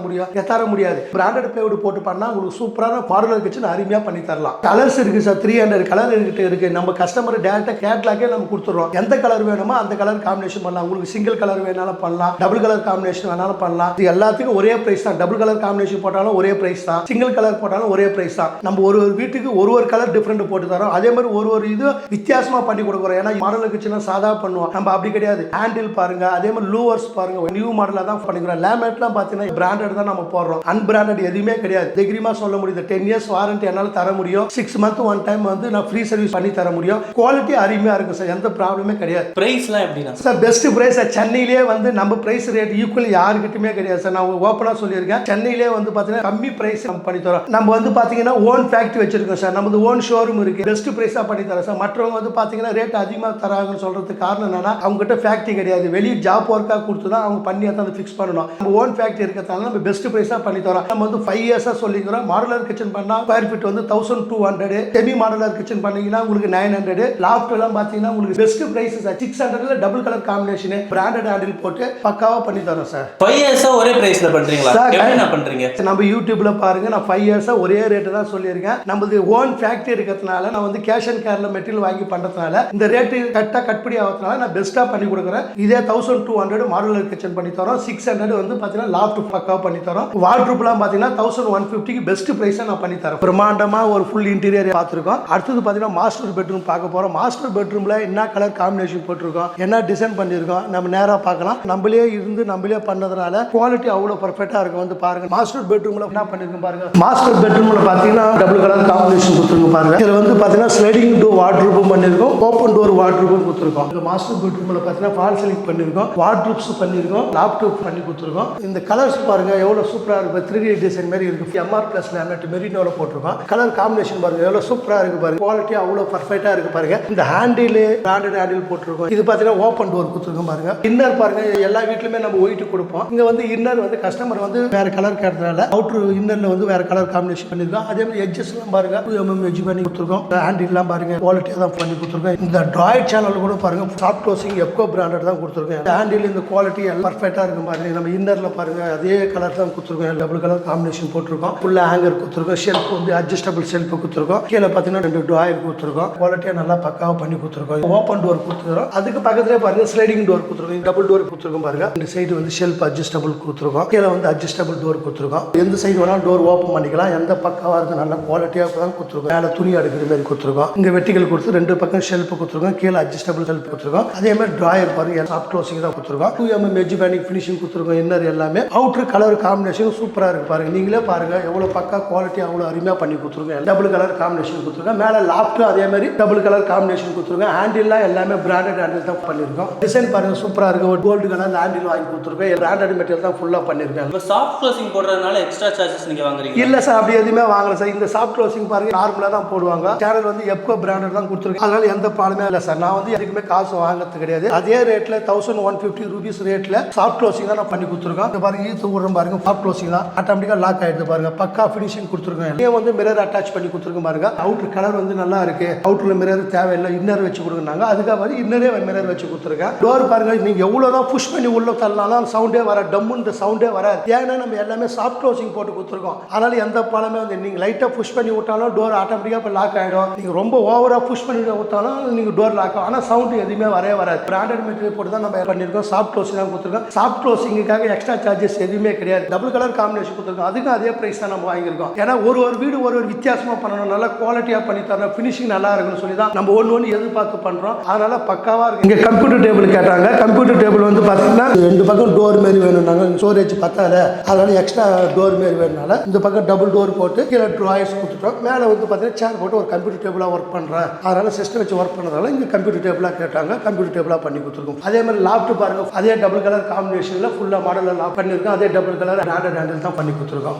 முடியாது. பிராண்டட் பிளைவுட் போட்டு பண்ணா உங்களுக்கு சூப்பரான மாடுலர் கிச்சன் அருமையா பண்ணி தரலாம். கலர்ஸ் இருக்கு சார். 300 கலர் இருக்கு. நம்ம கஸ்டமர் டேரக்டா கேட்லாக்கே நம்ம கொடுத்துறோம். எந்த கலர் வேணுமோ அந்த கலர் காம்பினேஷன் பண்ணலாம். உங்களுக்கு சிங்கிள் கலர் வேணாலும் பண்ணலாம், டபுள் கலர் காம்பினேஷன் வேணாலும் பண்ணலாம். இது எல்லாத்துக்கும் ஒரே பிரைஸ் தான். டபுள் கலர் காம்பினேஷன் போட்டாலும் ஒரே பிரைஸ் தான், சிங்கிள் கலர் போட்டாலும் ஒரே பிரைஸ் தான். நம்ம ஒரு வீட்டுக்கு ஒரு கலர் டிஃபரெண்ட் போட்டு தரோம். அதே மாதிரி ஒரு இது வித்தியாசமா பண்ணி கொடுக்குறோம். ஏன்னா மாடலர் கிச்சன் சாதா பண்ணுவோம், நம்ம அப்படி கிடையாது. ஹேண்டில் பாருங்க, அதே மாதிரி லூவர்ஸ் பாருங்க, நியூ மாடலா தான் பண்ணிக்கிறோம். லேமேட்லாம் பார்த்தீங்கன்னா பிராண்டட் தான் நம்ம போடுறோம். அன்பிராண்டட் எதுவுமே கிடையாது. தைரியமா சொல்ல முடியுது. 10 இயர்ஸ் வாரண்டி என்னால் தர முடியும். 6 மந்த் ஒன் டைம் வந்து நான் ஃப்ரீ சர்வீஸ் பண்ணி தர முடியும். குவாலிட்டி அருமையா இருக்கும் சார். எந்த ப்ராப்ளமே கிடையாது. பிரைஸ்லாம் எப்படின்னா சார் பெஸ்ட் பிரைஸ் சென்னையிலே வந்து நம்ம பிரைஸ் ரேட் ஈக்குவல் யாருக்கிட்டுமே கிடையாது சார். நான் ஓப்பனா சொல்லியிருக்கேன். சென்னையிலே வந்து பார்த்தீங்கன்னா கம்மி பிரைஸ் நம்ம பண்ணி தரோம். நம்ம வந்து பார்த்தீங்கன்னா ஓன் ஃபேக்டரி வச்சிருக்கோம் சார். நமது ஓன் ஷோரூம் இருக்கு. பெஸ்ட் பிரைஸா பண்ணி தரோம் சார். மற்றவங்க வந்து பார்த்தீங்கன்னா ரேட் அதிகமாக தராங்கன்னு சொல்றதுக்கு காரணம் என்னன்னா அவங்க கிட்ட ஃபேக்டரி கிடையாது. வெளியே ஜாப் ஒர்க்காக கொடுத்து தான் அவங்க பண்ணி அதை ஃபிக்ஸ் பண்ணணும். நம்ம ஓன் ஃபேக்டரி இருக்கிறதால நம்ம பெஸ்ட் பிரைஸா பண்ணி தரோம். நம்ம வந்து 5 இயர்ஸா சொல்லிக்கிறோம். மாடுலர் கிச்சன் பண்ணா ஸ்கொயர் ஃபீட் வந்து 1200, செமி மாடுலர் கிச்சன் பண்ணீங்கன்னா உங்களுக்கு 900, லாஃப்ட் எல்லாம் பார்த்தீங்கன்னா உங்களுக்கு பெஸ்ட் பிரைஸ் சார். 600ல double colour combination branded handle போட்டு பக்காவா பண்ணி தரோம் சார். 5 இயர்ஸா ஒரே பிரைஸ்ல பண்றீங்களா? எப்படி நான் பண்றீங்க? நம்ம யூடியூப்ல பாருங்க. நான் 5 இயர்ஸா ஒரே ரேட்டு தான் சொல்லியிருக்கேன். நமது ஓன் ஃபேக்டரி இருக்கிறதுனால நான் வந்து கேஷ் அண்ட் கேர்ல மெட்டீரியல் வாங்கி பண்றதுனால இந்த ரேட்டு கரெக்டாக கட்படி ஆகிறதுனால நான் பெஸ்ட்டாக பண்ணி கொடுக்குறேன். இதே 1200 மாடுலர் கிச்சன் பண்ணி தரோம். 600 வந்து பார்த்தீங்கன்னா லாஃப்ட் பக்காவாக பண்ணி தரோம். வார்ட்ரூப்லாம் பார்த்தீங்கன்னா 1150க்கு பெஸ்ட் ப்ரைஸாக நான் பண்ணி தரேன். பிரம்மாண்டமாக ஒரு ஃபுல் இன்டீரியர் பார்த்துருக்கோம். அடுத்தது பார்த்தீங்கன்னா மாஸ்டர் பெட்ரூம் பார்க்க போகிறோம். மாஸ்டர் பெட்ரூமில் என்ன கலர் காம்பினேஷன் போட்டிருக்கோம், என்ன டிசைன் பண்ணியிருக்கோம், நம்ம நேராக பார்க்கலாம். நம்மளே இருந்து நம்மளே பண்ணதுனால குவாலிட்டி அவ்வளோ பர்ஃபெக்டாக இருக்கும். வந்து பாருங்க மாஸ்டர் பெட்ரூமில் என்ன பண்ணியிருக்கோம் பாருங்க. மாஸ்டர் பெட்ரூமில் பார்த்தீங்கன்னா டபுள் கலர் காம்பினேஷன் கொடுத்துருங்க பாருங்க. இதில் வந்து பார்த்தீங்கன்னா ஸ்லைடிங் டோர் வார்ட்ரூப்பும் பண்ணியிருக்கோம், ஓப்பன் டோர் வார்ட்ரூப்பும் கொடுத்துருக்கோம். இந்த மாஸ்டர் பெட்ரூமில் பார்த்தீங்கன்னா ஃபால் சீலிங் பண்ணியிருக்கோம், வார்ட்ரூப்ஸ் பண்ணியிருக்கோம், லேப்டாப் பண்ணி கொடுத்துருக்கோம். இந்த கலர்ஸ் பாருங்க எவ்வளோ சூப்பராக இருக்கு. 3D டிசைன் மாதிரி இருக்கு. MR பிளஸ் லேமினேட் மெரினோல போட்டிருக்கோம். கலர் காம்பினேஷன் பாருங்க எவ்வளோ சூப்பராக இருக்கு பாருங்க. குவாலிட்டி அவ்வளோ பர்ஃபெக்டாக இருக்கு பாருங்க. இந்த ஹேண்டில் பிராண்டட் ஹேண்டில் போட்டிருக்கோம். இது பார்த்தீங்கன்னா ஓப்பன் டோர் கொடுத்துருக்கோம் பாருங்க. இன்னர் பாருங்க எல்லா வீட்லையுமே நம்ம ஒயிட் கொடுப்போம். இங்க வந்து இன்னர் வந்து கஸ்டமர் வந்து வேற கலர் கேட்டதுனால அவுட்ரு இன்னர்ல வந்து வேற கலர் காம்பினேஷன் பண்ணிருக்கோம். அதே மாதிரி எட்ஜஸ்லாம் பாருங்க 2mm எட்ஜ் பண்ணி கொடுத்துருக்கோம். ஹேண்டில்லாம் பாருங்க குவாலிட்டியாக தான் பண்ணி கொடுத்துருக்கோம். இந்த டிராய்ட் சேனல் கூட பாருங்க சாஃப்ட் க்ளோசிங் எப்கோ பிராண்டட் தான் கொடுத்துருக்கோம். ஹேண்டில் இந்த குவாலிட்டி எல்லாம் பர்ஃபெக்டாக இருக்கும் பாருங்க. நம்ம இன்னர்ல பாருங்க அதே கலர் தான் கொடுத்துருக்கோம். டபுள் கலர் காம்பினேஷன் போட்டிருக்கோம். ஃபுல்லா ஹேங்கர் கொடுத்துருக்கோம். ஷெல்ஃப் வந்து அட்ஜஸ்டபிள் ஷெல்ஃப் கொடுத்துருக்கோம். கீழே பார்த்தீங்கன்னா 2 டிராயர் கொடுத்துருக்கோம். குவாலிட்டியாக நல்லா பக்காவாக பண்ணி கொடுத்துருக்கோம். ஓப்பன் டோர் கொடுத்துருக்கோம். அதுக்கு பக்கத்துலேயே பாருங்க ஸ்லைடிங் டோர் கொடுத்துருக்கோம். டபுள் டோர் கொடுத்துருக்கோம் பாருங்க. இந்த சைடு வந்து ஷெல்ஃப் அட்ஜஸ்டபிள் கொடுத்துருக்கோம். கீழே வந்து அட்ஜஸ்டபிள் டோர் கொடுத்துருக்கோம். எந்த சைடு வேணாலும் டோர் ஓப்பன் பண்ணிக்கலாம். எந்த பக்கவாக இருக்கு நல்ல குவாலிட்டியாக தான் கொடுத்துருக்கோம். மேலே துணி அடுக்கிற மாதிரி கொடுத்துருக்கோம். இங்கே வெட்டிகள் கொடுத்து 2 பக்கம் ஷெல்ஃப் கொடுத்துருக்கோம். கீழே அட்ஜஸ்டபிள் ஷெல்ஃப் கொடுத்துருக்கோம். அதே மாதிரி டிராயர் பாருங்க சாஃப்ட் க்ளோசிங் தான் கொடுத்துருக்கோம். 2mm எட்ஜ் பேனிங் ஃபினிஷிங் கொடுத்துருக்கோம். இன்னர் எல்லாமே அவுட்ரு கலர் காம்பினேஷன் சூப்பராக இருக்கு பாருங்க. நீங்களே பாருங்க எவ்வளோ பக்கா குவாலிட்டி அவ்வளோ அருமையாக பண்ணி கொடுத்துருக்கோம். டபுள் கலர் காம்பினேஷன் கொடுத்துருக்கோம். மேலே லாஃப்ட் அதே மாதிரி டபுள் கலர் காம்பினேஷன் கொடுத்துருக்கோம். ஹேண்டில்லாம் எல்லாமே பிராண்டட் ஹேண்டில் தான் பண்ணியிருக்கோம். டிசைன் பாருங்க சூப்பராக இருக்கு. ஒரு கோல்டு கலர் ஹேண்டில் வாங்கி கொடுத்துருக்கோம். பிராண்டட் மெட்டீரியல் தான் ஃபுல்லாக பண்ணியிருக்கேன். சாஃப்ட் க்ளோசிங் போடுறதுனால எக்ஸ்ட்ரா சார்ஜஸ் நீங்க வாங்குறீங்க? இல்ல சார் அப்படி எதுவுமே வாங்கல சார். இந்த சாஃப்ட் க்ளோசிங் பாருங்க நார்மலா தான் போடுவாங்க. சேனல் வந்து எப்கோ பிராண்டட் தான் கொடுத்துருக்கேன். அதனால எந்த ப்ராப்ளமே இல்லை சார். நான் வந்து எதுக்குமே காசு வாங்குறது கிடையாது. அதே ரேட்ல 1150 ரூபீஸ் ரேட்ல சாஃப்ட் க்ளோசிங் தான் நான் பண்ணி கொடுத்துருக்கோம். இந்த பாருங்க ஈத்து ஊரம் பாருங்க சாஃப்ட் க்ளோசிங் தான் ஆட்டோமேட்டிக்கா லாக் ஆயிடுது பாருங்க. பக்கா ஃபினிஷிங் கொடுத்துருக்கோம். இதே வந்து மிரர் அட்டாச் பண்ணி கொடுத்துருக்கோம் பாருங்க. அவுட்டர் கலர் வந்து நல்லா இருக்கு. அவுட்டர்ல மிரர் தேவையில்லை, இன்னர் வச்சு கொடுக்குறாங்க. அதுக்காக வந்து இன்னரே மிரர் வச்சு கொடுத்துருக்கேன். டோர் பாருங்க நீங்க எவ்வளவுதான் புஷ் பண்ணி உள்ள தள்ளனாலும் சவுண்டே வர டம்முன்ற சவுண்டே வராது. ஏன்னா நம்ம எல்லாமே சாஃப்ட் க்ளோசிங் போட்டு கொடுத்துருக்கோம். அதனால எந்த ப்ராப்ளமே வந்து நீங்க லைட்டா புஷ் பண்ணி விட்டாலும் டோர் ஆட்டோமேட்டிக்கா லாக் ஆயிடும். நீங்க ரொம்ப ஓவரா புஷ் பண்ணி விட்டாலும் கொடுத்தாலும் நீங்கள் டோர் லாக் ஆகும். ஆனால் சவுண்டு எதுவுமே வராது. பிராண்டட் மெட்டீரியல் போட்டு தான் நம்ம பண்ணியிருக்கோம். சாஃப்ட் க்ளோசிங் தான் கொடுத்துருக்கோம். சாஃப்ட் க்ளோசிங்காக எக்ஸ்ட்ரா சார்ஜஸ் எதுவுமே கிடையாது. டபுள் கலர் காம்பினேஷன் கொடுத்துருக்கோம். அதுக்கும் அதே பிரைஸ் தான் நம்ம வாங்கியிருக்கோம். ஏன்னா ஒரு வீடு ஒரு வித்தியாசமாக பண்ணணும், நல்லா குவாலிட்டியாக பண்ணி தரணும், ஃபினிஷிங் நல்லா இருக்குன்னு சொல்லி தான் நம்ம ஒன்று எதிர்பார்த்து பண்ணுறோம். அதனால பக்காவாக இருக்கு. இங்கே கம்ப்யூட்டர் டேபிள் கேட்டாங்க. கம்ப்யூட்டர் டேபிள் வந்து பார்த்தீங்கன்னா 2 பக்கம் டோர் மாரி வேணும்னாங்க. ஸ்டோரேஜ் பத்தாத, அதனால எக்ஸ்ட்ரா டோர் மாரி வேணுனால இந்த பக்கம் டபுள் டோர் போட்டு கீழே ட்ராயர்ஸ் கொடுத்துட்டோம். மேலே வந்து பார்த்தீங்கன்னா சேர் போட்டு ஒரு கம்ப்யூட்டர் டேபிளாக ஒர்க் பண்ணுறேன், அதனால சிஸ்டம் வச்சு ஒர்க் பண்ணதால இங்கே கம்ப்யூட்டர் டேபிளாக கேட்டாங்க. கம்ப்யூட்டர் டேபிளாக பண்ணி கொடுத்துருக்கோம். அதே மாதிரி லாப்ட் பாருங்க, அதே டபுள் கலர் காம்பினேஷனில் ஃபுல்லாக மாடலில் லாக் பண்ணியிருக்கோம். அதே டபுள் கலர் பிராண்டட் ஹேண்டில் தான் பண்ணி கொடுத்துருக்கோம்.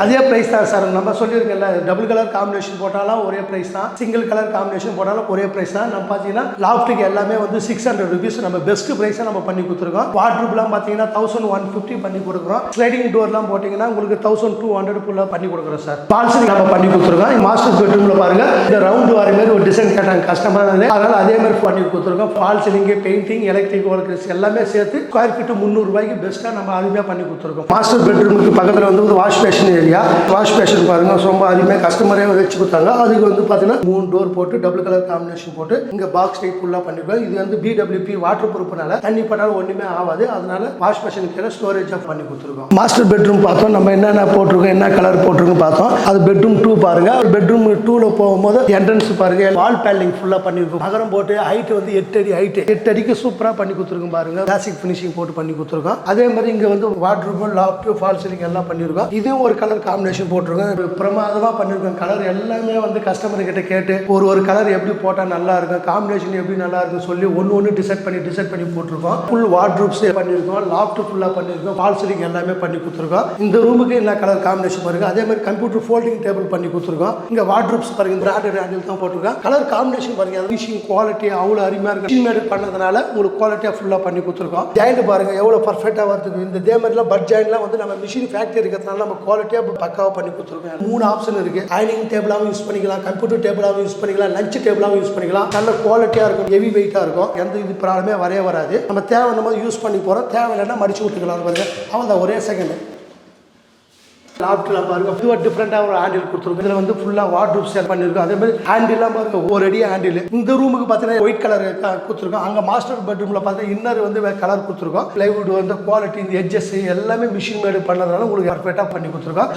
அதே பிரைஸ் தான் சார். நம்ம சொல்லியிருக்கல, டபுள் கலர் காம்பினேஷன் போட்டாலும் ஒரே பிரைஸ் தான், சிங்கிள் கலர் காம்பினேஷன் போட்டாலும் ஒரே பிரைஸ் தான். நம்ம பார்த்தீங்கன்னா லாப்ட்டுக்கு எல்லாமே வந்து 600 rupees நம்ம பெஸ்ட் பிரைஸை நம்ம பண்ணி கொடுத்துருக்கோம். வாட்ரூப்லாம் பார்த்தீங்கன்னா 1150 பண்ணி கொடுக்குறோம். ஸ்லைடிங் டோர்லாம் போட்டிங்கன்னா உங்களுக்கு 1200 ஃபுல்லாக பண்ணி கொடுக்குறோம் சார். பால்சரி நம்ம பண்ணி கொடுத்துருக்கோம். மாஸ்டர் பெட்ரூமில் பாருங்க, இந்த ரவுண்டு வர மாதிரி ஒரு டிசைன் கேட்டாங்க கஸ்டமர், அதனால அதே மாதிரி பண்ணி கொடுத்துருக்கோம். Fall ceiling, painting, electric works எல்லாமே சேர்த்து ஸ்கொயர் ஃபீட் 300 ரூபாய்க்கு பெஸ்ட்டாக நம்ம அருமையாக பண்ணி கொடுத்துருக்கோம். மாஸ்டர் பெட்ரூமுக்கு பக்கத்தில் வந்து ஒரு wash basin area. Wash basin பாருங்க, ரொம்ப அருமையாக கஸ்டமரே வச்சு கொடுத்தாங்க. அதுக்கு வந்து பார்த்தீங்கன்னா 3 டோர் போட்டு டபுள் கலர் காம்பினேஷன் போட்டு இங்கே பாக்ஸ் டைப் ஃபுல்லாக பண்ணிருக்கோம். இது வந்து BWP வாட்டர் ப்ரூஃப்னால தண்ணி பட்டாலும் ஒன்றுமே ஆகாது. அதனால வாஷ் பேஷனுக்கு ஸ்டோரேஜாக பண்ணி கொடுத்துருக்கோம். மாஸ்டர் பெட்ரூம் பார்த்தோம், நம்ம என்னென்ன போட்டிருக்கோம், என்ன கலர் போட்டிருக்கோம் பார்த்தோம். அது பெட்ரூம் 2 பாருங்க. பெட்ரூம் 2ல போகும்போது என்ட்ரன்ஸ் பாருங்க, வால் பேனலிங் ஃபுல்லாக பண்ணிருக்கோம். அகரம் போட்டு ஹைட் வந்து 8 அடி ஹைட், 8 அடிக்கு சூப்பராக பண்ணி கொடுத்துருக்கோம் பாருங்க. கிளாசிக் ஃபினிஷிங் போட்டு பண்ணி கொடுத்துருக்கோம். அதே மாதிரி இங்கே வந்து வாட்ரூம், லாஃப்ட், ஃபால் சீலிங் எல்லாம் பண்ணியிருக்கோம். இதுவும் ஒரு கலர் காம்பினேஷன் போட்டிருக்கோம். பிரமாதமாக பண்ணியிருக்கோம். கலர் எல்லாமே வந்து கஸ்டமர் கிட்ட கேட்டு ஒரு கலர் எப்படி போட்டால் நல்லா இருக்கும், காம்பினேஷன் எப்படி நல்லா இருக்கும் சொல்லி ஒன்று டிசைட் பண்ணி போட்டிருக்கோம். ஃபுல் வார்ட்ரூப்ஸ் பண்ணியிருக்கோம். லாஃப்ட் ஃபுல்லாக பண்ணியிருக்கோம். ஃபால் சீலிங் எல்லாமே பண்ணி கொடுத்துருக்கோம். இந்த ரூமுக்கு என்ன கலர் காம்பினேஷன் பாருங்க. அதே மாதிரி கம்ப்யூட்டர் ஃபோல்டிங் டேபிள் பண்ணி கொடுத்துருக்கோம். இங்கே வார்ட்ரூப்ஸ் பாருங்க, பிராண்டட் ஹேண்டில் தான் போட்டிருக்கோம். கலர் காம்பினேஷன் பாருங்க, ஃபினிஷிங் குவாலிட்டி அவ்வளோ அருமையாக இருக்கு. மேட் பண்ணதுனால உங்களுக்கு குவாலிட்டியாக ஃபுல்லாக பண்ணி கொடுத்துருக்கோம். ஜாயிண்ட் பாருங்க எவ்வளோ பர்ஃபெக்டாக வருது. இந்த இதே மாதிரிலாம் பட் ஜாயின்ட்லாம் வந்து நம்ம மிஷின் ஃபேக்டரி இருக்கிறதுனால நம்ம குவாலிட்டியாக பக்காவாக பண்ணி கொடுத்துருக்கோம். 3 ஆப்ஷன் இருக்கு. டைனிங் டேபிளாகவும் யூஸ் பண்ணிக்கலாம், கம்ப்யூட்டர் டேபிளாகவும் யூஸ் பண்ணிக்கலாம், லஞ்ச் டேபிளாகவும் யூஸ் பண்ணிக்கலாம். நல்ல குவாலிட்டியாக இருக்கும், ஹெவி வெயிட்டாக இருக்கும். எந்த இது ப்ராப்ளமே வராது. நம்ம தேவையான போது யூஸ் பண்ணி போகிறோம், தேவையில்லைன்னா மடிச்சு விட்டுக்கலாம் பாருங்க. அவன் ஒரே செகண்ட். லாப்ட்லாம் பாருங்க, இது டிஃப்ரெண்டாக ஒரு ஹேண்டில் கொடுத்துருக்கோம். இதில் வந்து ஃபுல்லாக வார்ட்ரூப் சேர் பண்ணியிருக்கோம். அதே மாதிரி ஹேண்டில்லாம் பாருங்க, ஒரு அடி ஹேண்டில். இந்த ரூமுக்கு பார்த்தீங்கன்னா ஒயிட் கலர் கொடுத்துருக்கோம். அங்கே மாஸ்டர் பெட்ரூமில் பார்த்தீங்கன்னா இன்னர் வந்து கலர் கொடுத்துருக்கோம். பிளைவுட் வந்து குவாலிட்டி, இந்த எட்ஜஸ் எல்லாமே மிஷின் மேடு பண்ணதுனால உங்களுக்கு பர்ஃபெக்டாக பண்ணி கொடுத்துருக்கோம்.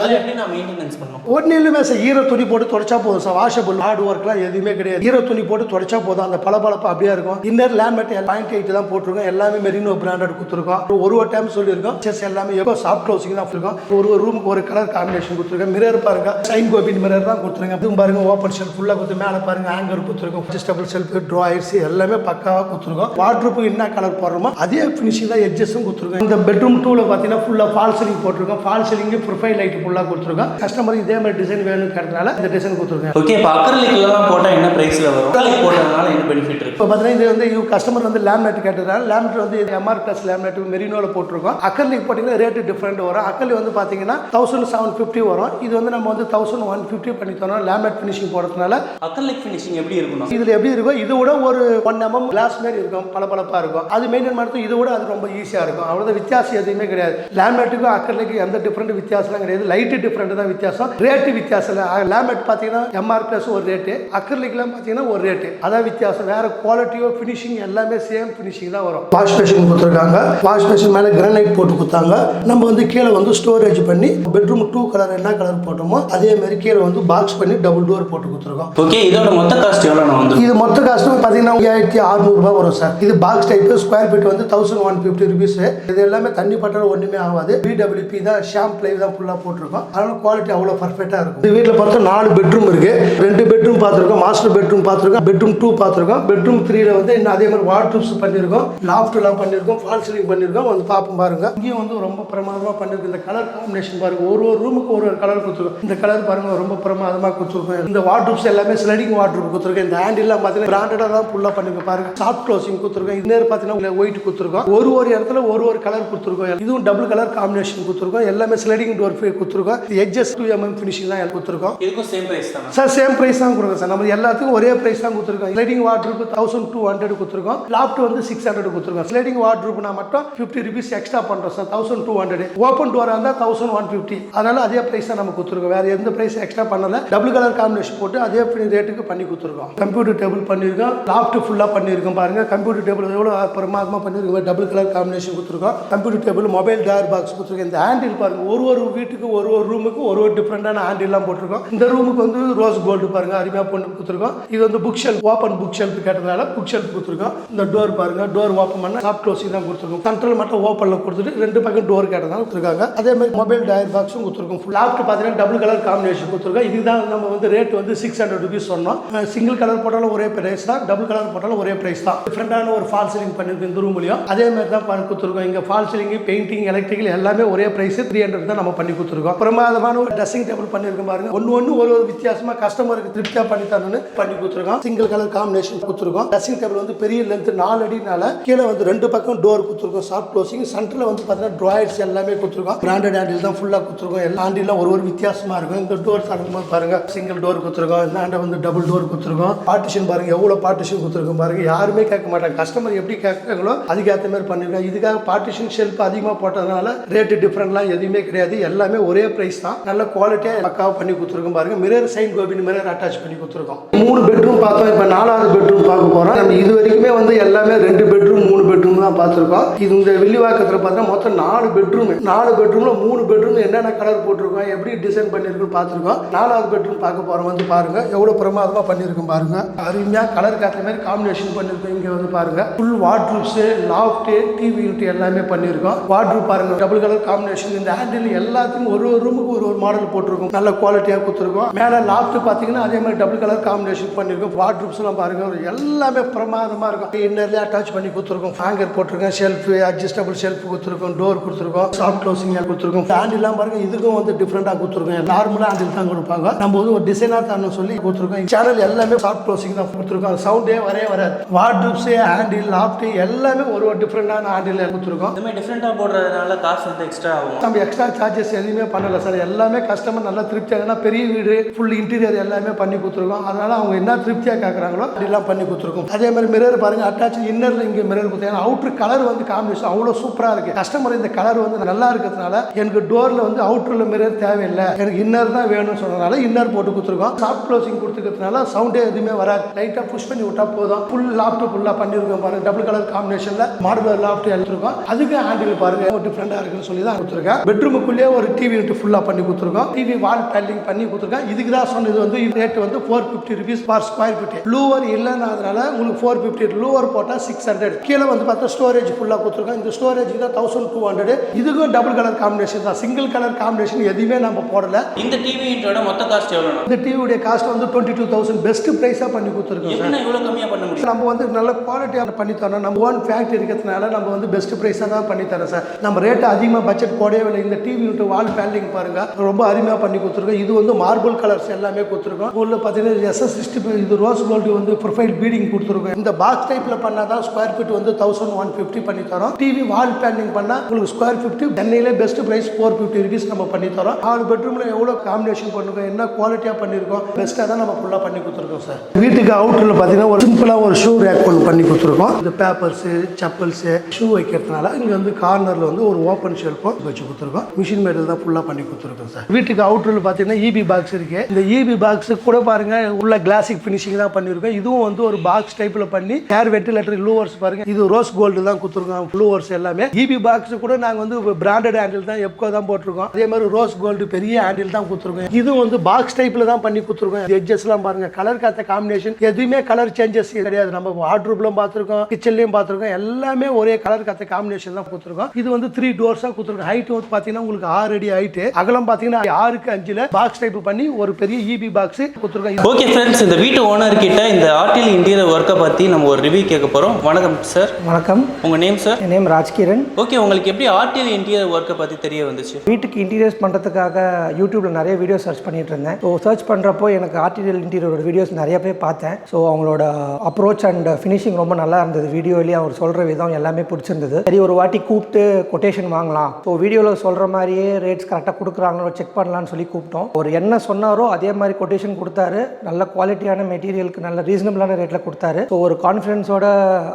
ஒன்றும் இல்லைமே சார், ஈர துணி போட்டு தொடச்சா போதும் சார். வாஷபிள், ஹார்ட் ஒர்க்லாம் எதுவுமே கிடையாது. ஈர துணி போட்டு தொடச்சா போதும், அந்த பளபளப்பு அப்படியே இருக்கும். இன்னர் லேமேட் 0.8 தான் போட்டிருக்கோம். எல்லாமே மெரினோ பிராண்டட் கொடுத்துருக்கோம். ஒரு டைம் சொல்லியிருக்கோம். செஸ் எல்லாமே எப்போ சாஃப்ட் க்ளோசிங் தான் இருக்கும். ஒரு ரூமுக்கு ஒரு கலர் காம்பினேஷன் கொடுத்துருக்கேன். மிரர் பாருங்க, சைன் கோபின் மிரர் தான் கொடுத்துருங்க. இதுவும் பாருங்க ஓப்பன் ஷெல்ஃப் ஃபுல்லாக கொடுத்து, மேலே பாருங்க ஹேங்கர் கொடுத்துருக்கோம். அட்ஜஸ்டபிள் ஷெல்ஃப், ட்ராயர்ஸ் எல்லாமே பக்காவாக கொடுத்துருக்கோம். வார்ட்ரூப்புக்கு என்ன கலர் போடுறோமோ அதே ஃபினிஷிங் தான் எட்ஜஸும் கொடுத்துருக்கோம். இந்த பெட்ரூம் 2ல பார்த்தீங்கன்னா ஃபுல்லாக ஃபால் சீலிங் போட்டிருக்கோம். ஃபால் சீலிங் ப்ரொஃபைல் லைட் ஃபுல்லாக கொடுத்துருக்கோம். கஸ்டமருக்கு இதே மாதிரி டிசைன் வேணும்ங்கிறதுனால இந்த டிசைன் கொடுத்துருக்கோம். ஓகே, இப்போ அக்ரிலிக்லாம் போட்டால் என்ன பிரைஸில் வரும்? அக்ரிலிக் போட்டதுனால என்ன பெனிஃபிட் இருக்கு? இப்போ பார்த்தீங்கன்னா இது வந்து கஸ்டமர் வந்து லேமினேட் கேட்டதுனால லேமினேட் வந்து MR + லேமினேட் மெரினோவில் போட்டிருக்கோம். அக்ரிலிக் போட்டிங்கன்னா ரேட்டு டிஃப்ரெண்ட் வரும். அக்ரிலிக் வந்து பார்த்தீங்கன்னா 1750 வரும். இது வந்து நம்ம வந்து 1150 பண்ணி தரோம். லேமினேட் ஃபினிஷிங் போடுறதுனால அக்ரிலிக் ஃபினிஷிங் எப்படி இருக்கணும்? இதில் எப்படி இருக்கும், இதோட ஒரு 1 mm கிளாஸ் மாதிரி இருக்கும், பளபளப்பாக இருக்கும். அது மெயின்டைன் பண்ணுறது இதோட அது ரொம்ப ஈஸியாக இருக்கும். அவ்வளோதான், வித்தியாசம் எதுவுமே கிடையாது. லேமினேட்டுக்கும் அக்ரிலிக்கும் எந்த டிஃப்ரெண்ட் வித்தியாசம்லாம் கிடையாது. லைட்டு டிஃப்ரெண்ட் தான் வித்தியாசம். ரேட்டு வித்தியாசம் இல்லை. லேமினேட் பார்த்தீங்கன்னா MR + ஒரு ரேட்டு, அக்ரிலிக்லாம் பார்த்தீங்கன்னா ஒரு ரேட்டு. அதான் வித்தியாசம். வேற குவாலிட்டியோ ஃபினிஷிங் எல்லாமே சேம் ஃபினிஷிங் தான் வரும். வாஷ் பேஷன் கொடுத்துருக்காங்க. வாஷ் பேஷன் மேலே கிரானைட் போட்டு கொடுத்தாங்க. நம்ம வந்து கீழே வந்து ஸ்டோரேஜ் பண்ணி பெட்ரூம் 2 கலர் என்ன கலர் போட்டோமோ அதே மாதிரி கீழே வந்து பாக்ஸ் பண்ணி டபுள் டோர் போட்டு கொடுத்துருக்கோம். ஓகே, இதோட மொத்த காஸ்ட் எவ்வளோ வந்து? இது மொத்த காஸ்ட் பார்த்தீங்கன்னா 5600 ரூபாய் வரும் சார். இது பாக்ஸ் டைப், ஸ்கொயர் ஃபீட் வந்து 1150 rupees. இது எல்லாமே தண்ணி பட்டாலும் ஒன்றுமே ஆகாது. BWP தான், ஷாம் பிளை தான் ஃபுல்லாக போட்டிருக்கோம். அதனால குவாலிட்டி அவ்வளோ பர்ஃபெக்டாக இருக்கும். இந்த வீட்டில் பார்த்தா 4 பெட்ரூம் இருக்கு. 2 பெட்ரூம் பார்த்துருக்கோம், மாஸ்டர் பெட்ரூம் பார்த்துருக்கோம், பெட்ரூம் 2 பார்த்துருக்கோம். பெட்ரூம் 3ல வந்து இன்னும் அதே மாதிரி வார்ட்ரூப்ஸ் பண்ணியிருக்கோம், லாஃப்ட்லாம் பண்ணியிருக்கோம், ஃபால் சீலிங் பண்ணியிருக்கோம். வந்து பார்ப்போம் பாருங்க. இங்கேயும் வந்து ரொம்ப பிரமாதமாக பண்ணியிருக்கோம். இந்த கலர் காம்பினேஷன் பாருங்க, ஒரு ரூமுக்கு ஒரு கலர் கொடுத்துருக்கோம். இந்த கலர் பாருங்க ரொம்ப பிரமாதமாக கொடுத்துருக்கோம். இந்த வார்ட்ரூப்ஸ் எல்லாமே ஸ்லைடிங் வார்ட்ரூப் கொடுத்துருக்கோம். இந்த ஹேண்டில்லாம் பார்த்தீங்கன்னா பிராண்டடாக தான் ஃபுல்லாக பண்ணிருக்கோம் பாருங்க. சாஃப்ட் க்ளோசிங் கொடுத்துருக்கோம். இன்னொரு பார்த்தீங்கன்னா ஒயிட் கொடுத்துருக்கோம். ஒரு இடத்துல ஒரு கலர் கொடுத்துருக்கோம். இதுவும் டபுள் கலர் காம்பினேஷன் கொடுத்துருக்கோம். எல்லாமே ஸ்லைடிங் டோர் கொடுத்துருக்கோம். எட்ஜஸ் 2 mm ஃபினிஷிங் தான் கொடுத்துருக்கோம். இதுக்கும் சேம் பிரைஸ் தான் சார். சேம் பிரைஸ் தான் கொடுக்குறோம் சார். நம்ம எல்லாத்துக்கும் ஒரே பிரைஸ் தான் கொடுத்துருக்கோம். ஸ்லைடிங் வார்ட்ரூப் 1200 கொடுத்துருக்கோம். லாஃப்ட் வந்து 600 கொடுத்துருக்கோம். ஸ்லைடிங் வார்ட்ரூப்னா மட்டும் 50 rupees எக்ஸ்ட்ரா பண்ணுறோம் சார். 1200. ஓப்பன் டோராக இருந்தால் 1150. அதனால அதே பிரைஸ் தான் நம்ம கொடுத்துருக்கோம். வேற எந்த பிரைஸ் எக்ஸ்ட்ரா பண்ணல. டபுள் கலர் காம்பினேஷன் போட்டு அதே ரேட்டுக்கு பண்ணி கொடுத்துருக்கோம். கம்ப்யூட்டர் டேபிள் பண்ணியிருக்கோம். லாஃப்ட் ஃபுல்லாக பண்ணியிருக்கோம். பாருங்க கம்ப்யூட்டர் டேபிள் எவ்வளோ பிரமாதமாக பண்ணியிருக்கோம். டபுள் கலர் காம்பினேஷன் கொடுத்துருக்கோம். Computer table mobile drawer box கொடுத்துருக்கோம். இந்த ஹேண்டில் பாருங்க ஒரு வீட்டுக்கு ஒரு ரூமுக்கு ஒரு டிஃப்ரெண்டான ஹேண்டில்லாம் போட்டிருக்கோம். இந்த ரூமுக்கு வந்து ரோஸ் கோல்டு பாருங்க அருமையாக பண்ணி கொடுத்துருக்கோம். இது வந்து book shelf open book shelf கேட்டதுனால புக் ஷெல்ஃப் கொடுத்துருக்கோம். இந்த டோர் பாருங்க டோர் ஓப்பன் பண்ண சாஃப்ட் க்ளோசிங் தான் கொடுத்துருக்கோம். சென்ட்ரல் மட்டும் ஓப்பனில் கொடுத்துட்டு 2 பக்கம் டோர் கேட்டதால கொடுத்துருக்காங்க. அதே மாதிரி மொபைல் டயர் பாக்ஸும் கொடுத்துருக்கோம். லாஃப்ட் பார்த்தீங்கன்னா டபுள் கலர் காம்பினேஷன் கொடுத்துருக்கோம். இதுதான் நம்ம வந்து ரேட் வந்து 600 rupees சொன்னோம். சிங்கிள் கலர் போட்டாலும் ஒரே பிரைஸ் தான், டபுள் கலர் போட்டாலும் ஒரே பிரைஸ் தான். டிஃப்ரெண்டான ஒரு ஃபால் சீலிங் பண்ணிருக்கு இந்த ரூம்லையும். அதே மாதிரி தான் பண்ணி கொடுத்துருக்கோம். இங்கே ஃபால் சீலிங் பெயிண்டிங் எலக்ட்ரிக்கல் எல்லாமே ஒரே பிரைஸ் 300 தான் நம்ம பண்ணி கொடுத்துருக்கோம். பிரமாதமான ஒரு ட்ரெஸ்ஸிங் டேபிள் பண்ணியிருக்கோம் பாருங்க. ஒன்று ஒரு வித்தியாசமாக கஸ்டமருக்கு திருப்தியாக பண்ணி தரணும்னு பண்ணி கொடுத்துருக்கோம். சிங்கிள் கலர் காம்பினேஷன் கொடுத்துருக்கோம். ட்ரெஸ்ஸிங் டேபிள் வந்து பெரிய லென்த் 4 அடினால கீழே வந்து 2 பக்கம் டோர் கொடுத்துருக்கோம். சாஃப்ட் க்ளோசிங் சென்டரில் வந்து பார்த்தீங்கன்னா ட்ராயர்ஸ் எல்லாமே கொடுத்துருக்கோம். பிராண்டட் ஹேண்டில் தான் ஃபுல்லாக கொடுத்துருக்கோம். எல்லா ஹேண்டிலும் ஒரு வித்தியாசமாக இருக்கும். இந்த டோர் சாப்பிடும்போது பாருங்க சிங்கிள் டோர் கொடுத்துருக்கோம். இந்த வந்து டபுள் டோர் கொடுத்துருக்கோம். பார்ட்டிஷன் பாருங்க எவ்வளோ பார்ட்டிஷன் கொடுத்துருக்கோம் பாருங்க. யாருமே கேட்க மாட்டாங்க. கஸ்டமர் எப்படி கேட்குறாங்களோ அதுக்கேற்ற மாதிரி பண்ணிருக்கோம். இதுக்காக பார்ட்டிஷன் ஷெல்ஃப் அதிகமாக போட்டதுனால ரேட்டு டிஃப்ரெண்ட்லாம் எதுவுமே கிடையாது. எல்லாமே ஒரே பிரைஸ் தான். நல்ல குவாலிட்டியாக பக்காவாக பண்ணி கொடுத்துருக்கோம் பாருங்க. Mirror sign Gobain mirror attach பண்ணி கொடுத்துருக்கோம். 3 பெட்ரூம் பார்த்தோம். இப்போ 4வது பெட்ரூம் பார்க்க போகிறோம். நம்ம இது வரைக்குமே வந்து எல்லாமே 2 பெட்ரூம் 3 பெட்ரூம் தான் பார்த்துருக்கோம். இது இந்த வில்லிவாக்கத்தில் பார்த்தீங்கன்னா மொத்தம் 4 பெட்ரூம். 4 பெட்ரூம்ல 3 பெட்ரூம் என்னென்ன கலர் போட்டிருக்கோம் எப்படி டிசைன் பண்ணியிருக்குன்னு பார்த்துருக்கோம். 4வது பெட்ரூம் பார்க்க போகிறோம். வந்து பாருங்க எவ்வளோ பிரமாதமாக பண்ணியிருக்கோம் பாருங்க. அருமையாக கலர் காட்டுற மாதிரி காம்பினேஷன் பண்ணியிருக்கோம். இங்கே வந்து பாருங்க full wardrobes loft TV unit எல்லாமே பண்ணியிருக்கோம். வார்ட்ரூப் பாருங்க டபுள் கலர் காம்பினேஷன். இந்த ஹேண்டில் எல்லாத்துக்கும் ஒரு ரூமுக்கு ஒரு மாடல் போட்டிருக்கோம். நல்ல குவாலிட்டியாக கொடுத்துருக்கோம். மேலே லாஃப்ட் பார்த்தீங்கன்னா அதே மாதிரி டபுள் கலர் காம்பினேஷன் பண்ணியிருக்கோம். வார்ட்ரூப்ஸ் எல்லாம் பாருங்க எல்லாமே பிரமாதமாக இருக்கும். இன்னர்லேயே அட்டாச் பண்ணி கொடுத்துருக்கோம். ஹேங்கர் போட்டிருக்கோம். ஷெல்ஃப் அட்ஜஸ்டபிள் ஷெல்ஃப் கொடுத்துருக்கோம். டோர் கொடுத்துருக்கோம். சாஃப்ட் க்ளோசிங் கொடுத்துருக்கோம். ஹேண்டில்லாம் பாருங்க இதுக்கும் வந்து டிஃப்ரெண்டாக கொடுத்துருக்கோம். நார்மலாக ஹேண்டில் தான் கொடுப்பாங்க. நம்ம வந்து ஒரு டிசைனாக தான் சொல்லி கொடுத்துருக்கோம். சேனல் எல்லாமே சாஃப்ட் க்ளோசிங் தான் கொடுத்துருக்கோம். சவுண்டே வராது. வார்ட்ரூப்ஸ் ஹேண்டில் லாஃப்ட் எல்லாமே ஒரு டிஃப்ரெண்டான ஹேண்டில் கொடுத்துருக்கோம். இந்த மாதிரி டிஃப்ரெண்டாக போடுறதுனால காசு வந்து எக்ஸ்ட்ரா ஆகும். நம்ம எக்ஸ்ட்ரா சார்ஜஸ் எதுவுமே பண்ணல சார். எல்லாமே கஸ்டமர் நல்லா திருப்தியாக பெரிய வீடு ஃபுல் இன்டீரியர் எல்லாமே பண்ணி கொடுத்துருக்கோம். அதனால அவங்க என்ன திருப்தியாக கேட்குறாங்களோ அப்படிலாம் பண்ணி கொடுத்துருக்கோம். அதே மாதிரி மிரர் பாருங்க அட்டாச் இன்னரில் இங்கே மிரர் கொடுத்தேன். அவுட்டர் கலர் வந்து காம்பினேஷன் அவ்வளோ சூப்பராக இருக்கு. கஸ்டமர் இந்த கலர் வந்து நல்லா இருக்கிறதுனால எனக்கு டோரில் வந்து அவுட்டரில் மிரர் தேவையில்லை, எனக்கு இன்னர் தான் வேணும்னு சொன்னதுனால இன்னர் போட்டு கொடுத்துருக்கோம். சாஃப்ட் க்ளோசிங் கொடுத்துக்கிறதுனால சவுண்டே எதுவுமே வராது. லைட்டாக புஷ் பண்ணி விட்டா போதும். ஃபுல் லாஃப்ட் ஃபுல்லாக பண்ணியிருக்கோம் பாருங்க. டபுள் கலர் காம்பினேஷனில் மாடுலர் லாஃப்ட் எடுத்துருக்கோம். அதுக்கு ஹேண்டில் பாருங்க டிஃப்ரெண்டாக இருக்குன்னு சொல்லி தான் கொடுத்துருக்கேன். பெட்ரூமுக்குள்ளேயே ஒரு டிவி யூனிட் ஃபுல்லாக பண்ணி கொடுத்துருக்கோம். டிவி வால் பேலிங் பண்ணி கொடுத்துருக்கோம். இதுக்கு தான் சொன்னது வந்து ரேட் வந்து 450 rupees per square feet. Louvre இல்லைன்னா அதனால உங்களுக்கு 450. லூவர் போட்டால் 600. கீழே வந்து பார்த்தா ஸ்டோரேஜ் ஃபுல்லாக கொடுத்துருக்கோம். இந்த ஸ்டோரேஜ் தான் 1200. இதுக்கும் டபுள் கலர் காம்பினேஷன் தான். சிங்கிள் கலர் காம்பினேஷன் எதுவுமே நம்ம போடல. இந்த டிவி யூனிட்டோட மொத்த காஸ்ட் எவ்வளோ? இந்த டிவியுடைய காஸ்ட் வந்து 22,000 பெஸ்ட் ப்ரைஸாக பண்ணி கொடுத்துருக்கோம். இவ்வளோ கம்மியாக பண்ண முடியும்? நம்ம வந்து நல்ல குவாலிட்டியாக பண்ணி தரோம். நம்ம ஓன் ஃபேக்ட்ரி இருக்கிறதுனால நம்ம வந்து பெஸ்ட் ப்ரைஸாக தான் பண்ணி தரோம் சார். நம்ம ரேட்டு அதிகமாக பட்ஜெட் போடவே இல்லை. இந்த டிவி யூனிட் வால் பேண்டிங் பாருங்க ரொம்ப அருமையாக பண்ணி கொடுத்துருக்கோம். இது வந்து மார்பிள் கலர்ஸ் எல்லாமே கொடுத்துருக்கோம். உள்ள பார்த்தீங்கன்னா SS60 இது ரோஸ் கோல்டு வந்து ப்ரொஃபைல் பீடிங் கொடுத்துருக்கோம். இந்த பாக்ஸ் டைப்பில் பண்ணால் தான் ஸ்கொயர் ஃபீட் வந்து 1150 பண்ணி தரோம். டிவி வால் பேண்டிங் பண்ணால் உங்களுக்கு ஸ்கொயர் ஃபீட் சென்னையிலே பெஸ்ட் ப்ரைஸ் 450 rupees நம்ம பண்ணி தரோம். 4 பெட்ரூமில் எவ்வளோ காம்பினேஷன் பண்ணிருக்கோம், என்ன குவாலிட்டியாக பண்ணியிருக்கோம், பெஸ்ட்டாக தான் நம்ம ஃபுல்லாக பண்ணி கொடுத்துருக்கோம் சார். வீட்டுக்கு அவுட்டரில் பார்த்தீங்கன்னா ஒரு சிம்பிளாக ஒரு ஷூ ரேக் பண்ணி கொடுத்துருக்கோம். இந்த பேப்பர்ஸு செப்பல்ஸு ஷூ வைக்கிறதுனால இங்கே வந்து கார்னரில் வந்து ஒரு ஓப்பன் ஷெல்ஃபும் வச்சு கொடுத்துருக்கோம். மிஷின் மேடில் தான் ஃபுல்லாக பண்ணி கொடுத்துருக்கோம் சார். வீட்டுக்கு அவுட்டரில் பார்த்தீங்கன்னா EB பாக்ஸ் இருக்கு. இந்த EB பாக்ஸ் கூட பாருங்க உள்ள கிளாசிக் ஃபினிஷிங் தான் பண்ணியிருக்கோம். இதுவும் வந்து ஒரு பாக்ஸ் டைப்பில் பண்ணி ஏர் வென்டிலேட்டர் லூவர்ஸ் பாருங்க இது ரோஸ் கோல்டு தான் கொடுத்துருக்கோம். லூவர்ஸ் எல்லாமே EB பாக்ஸ் கூட நாங்கள் வந்து பிராண்டட் ஹேண்டில் தான் எப்கோ தான் போட்டிருக்கோம். அதே மாதிரி ரோஸ் கோல்டு பெரிய ஹேண்டில் தான் கொடுத்துருக்கோம். இது வந்து பாக்ஸ் டைப்பில் தான் பண்ணி கொடுத்துருக்கோம். எட்ஜஸ்லாம் பாருங்க கலர் காத்த காம்பினேஷன் எதுவுமே கலர் சேஞ்சஸ் கிடையாது. நம்ம வார்ட்ரூப்லாம் பார்த்துருக்கோம், கிச்சன்லையும் பார்த்துருக்கோம். எல்லாமே ஒரே கலர் காத்த காம்பினேஷன் தான் கொடுத்துருக்கோம். இது வந்து 3 டோர்ஸாக கொடுத்துருக்கோம். ஹைட் வந்து பார்த்தீங்கன்னா உங்களுக்கு 6 அடி ஹைட்டு, அகலம் பார்த்தீங்கன்னா 6க்கு 5ல பாக்ஸ் டைப் பண்ணி ஒரு பெரிய EB பாக்ஸ் கொடுத்துருக்கோம். ஓகே ஃப்ரெண்ட்ஸ், இந்த வீட்டு ஓனர் கிட்ட இந்த ஆர்டிஎல் இன்டீரியர் ஒர்க்கை பற்றி நம்ம ஒரு ரிவ்யூ கேட்க போகிறோம். வணக்கம் சார். வணக்கம். உங்கள் நேம் சார்? என் நேம் ராஜ்கிரண். ஓகே, உங்களுக்கு எப்படி ஆர்டிஎல் இன்டீரியர் ஒர்க்கை பற்றி தெரிய வந்துச்சு? வீட்டுக்கு இன்டீரியர்ஸ் பண்ணுறதுக்காக யூடியூப்பில் நிறைய வீடியோ சர்ச் பண்ணிட்டு இருந்தேன். ஸோ சர்ச் பண்ணுறப்போ எனக்கு ஆர்டிஎல் இன்டீரியரோட வீடியோஸ் நிறைய பேர் பார்த்தேன். ஸோ அவங்களோட அப்ரோச் அண்ட் ஃபினிஷிங் ரொம்ப நல்லா இருந்தது. வீடியோலேயே அவர் சொல்கிற விதம் எல்லாமே பிடிச்சிருந்தது. சரி ஒரு வாட்டி கூப்பிட்டு கொட்டேஷன் வாங்கலாம், ஸோ வீடியோவில் சொல்கிற மாதிரியே ரேட்ஸ் கரெக்டாக கொடுக்குறாங்களோ செக் பண்ணலான்னு சொல்லி கூப்பிட்டோம். ஒரு என்ன சொன்னாரோ அதே மாதிரி கொட்டேஷன் கொடுத்தாரு. நல்ல குவாலிட்டியான மெட்டீரியலுக்கு நல்ல ரீசனபிளான ரேட்டில் கொடுத்தாரு. ஸோ ஒரு கான்ஃபிடன்ஸோட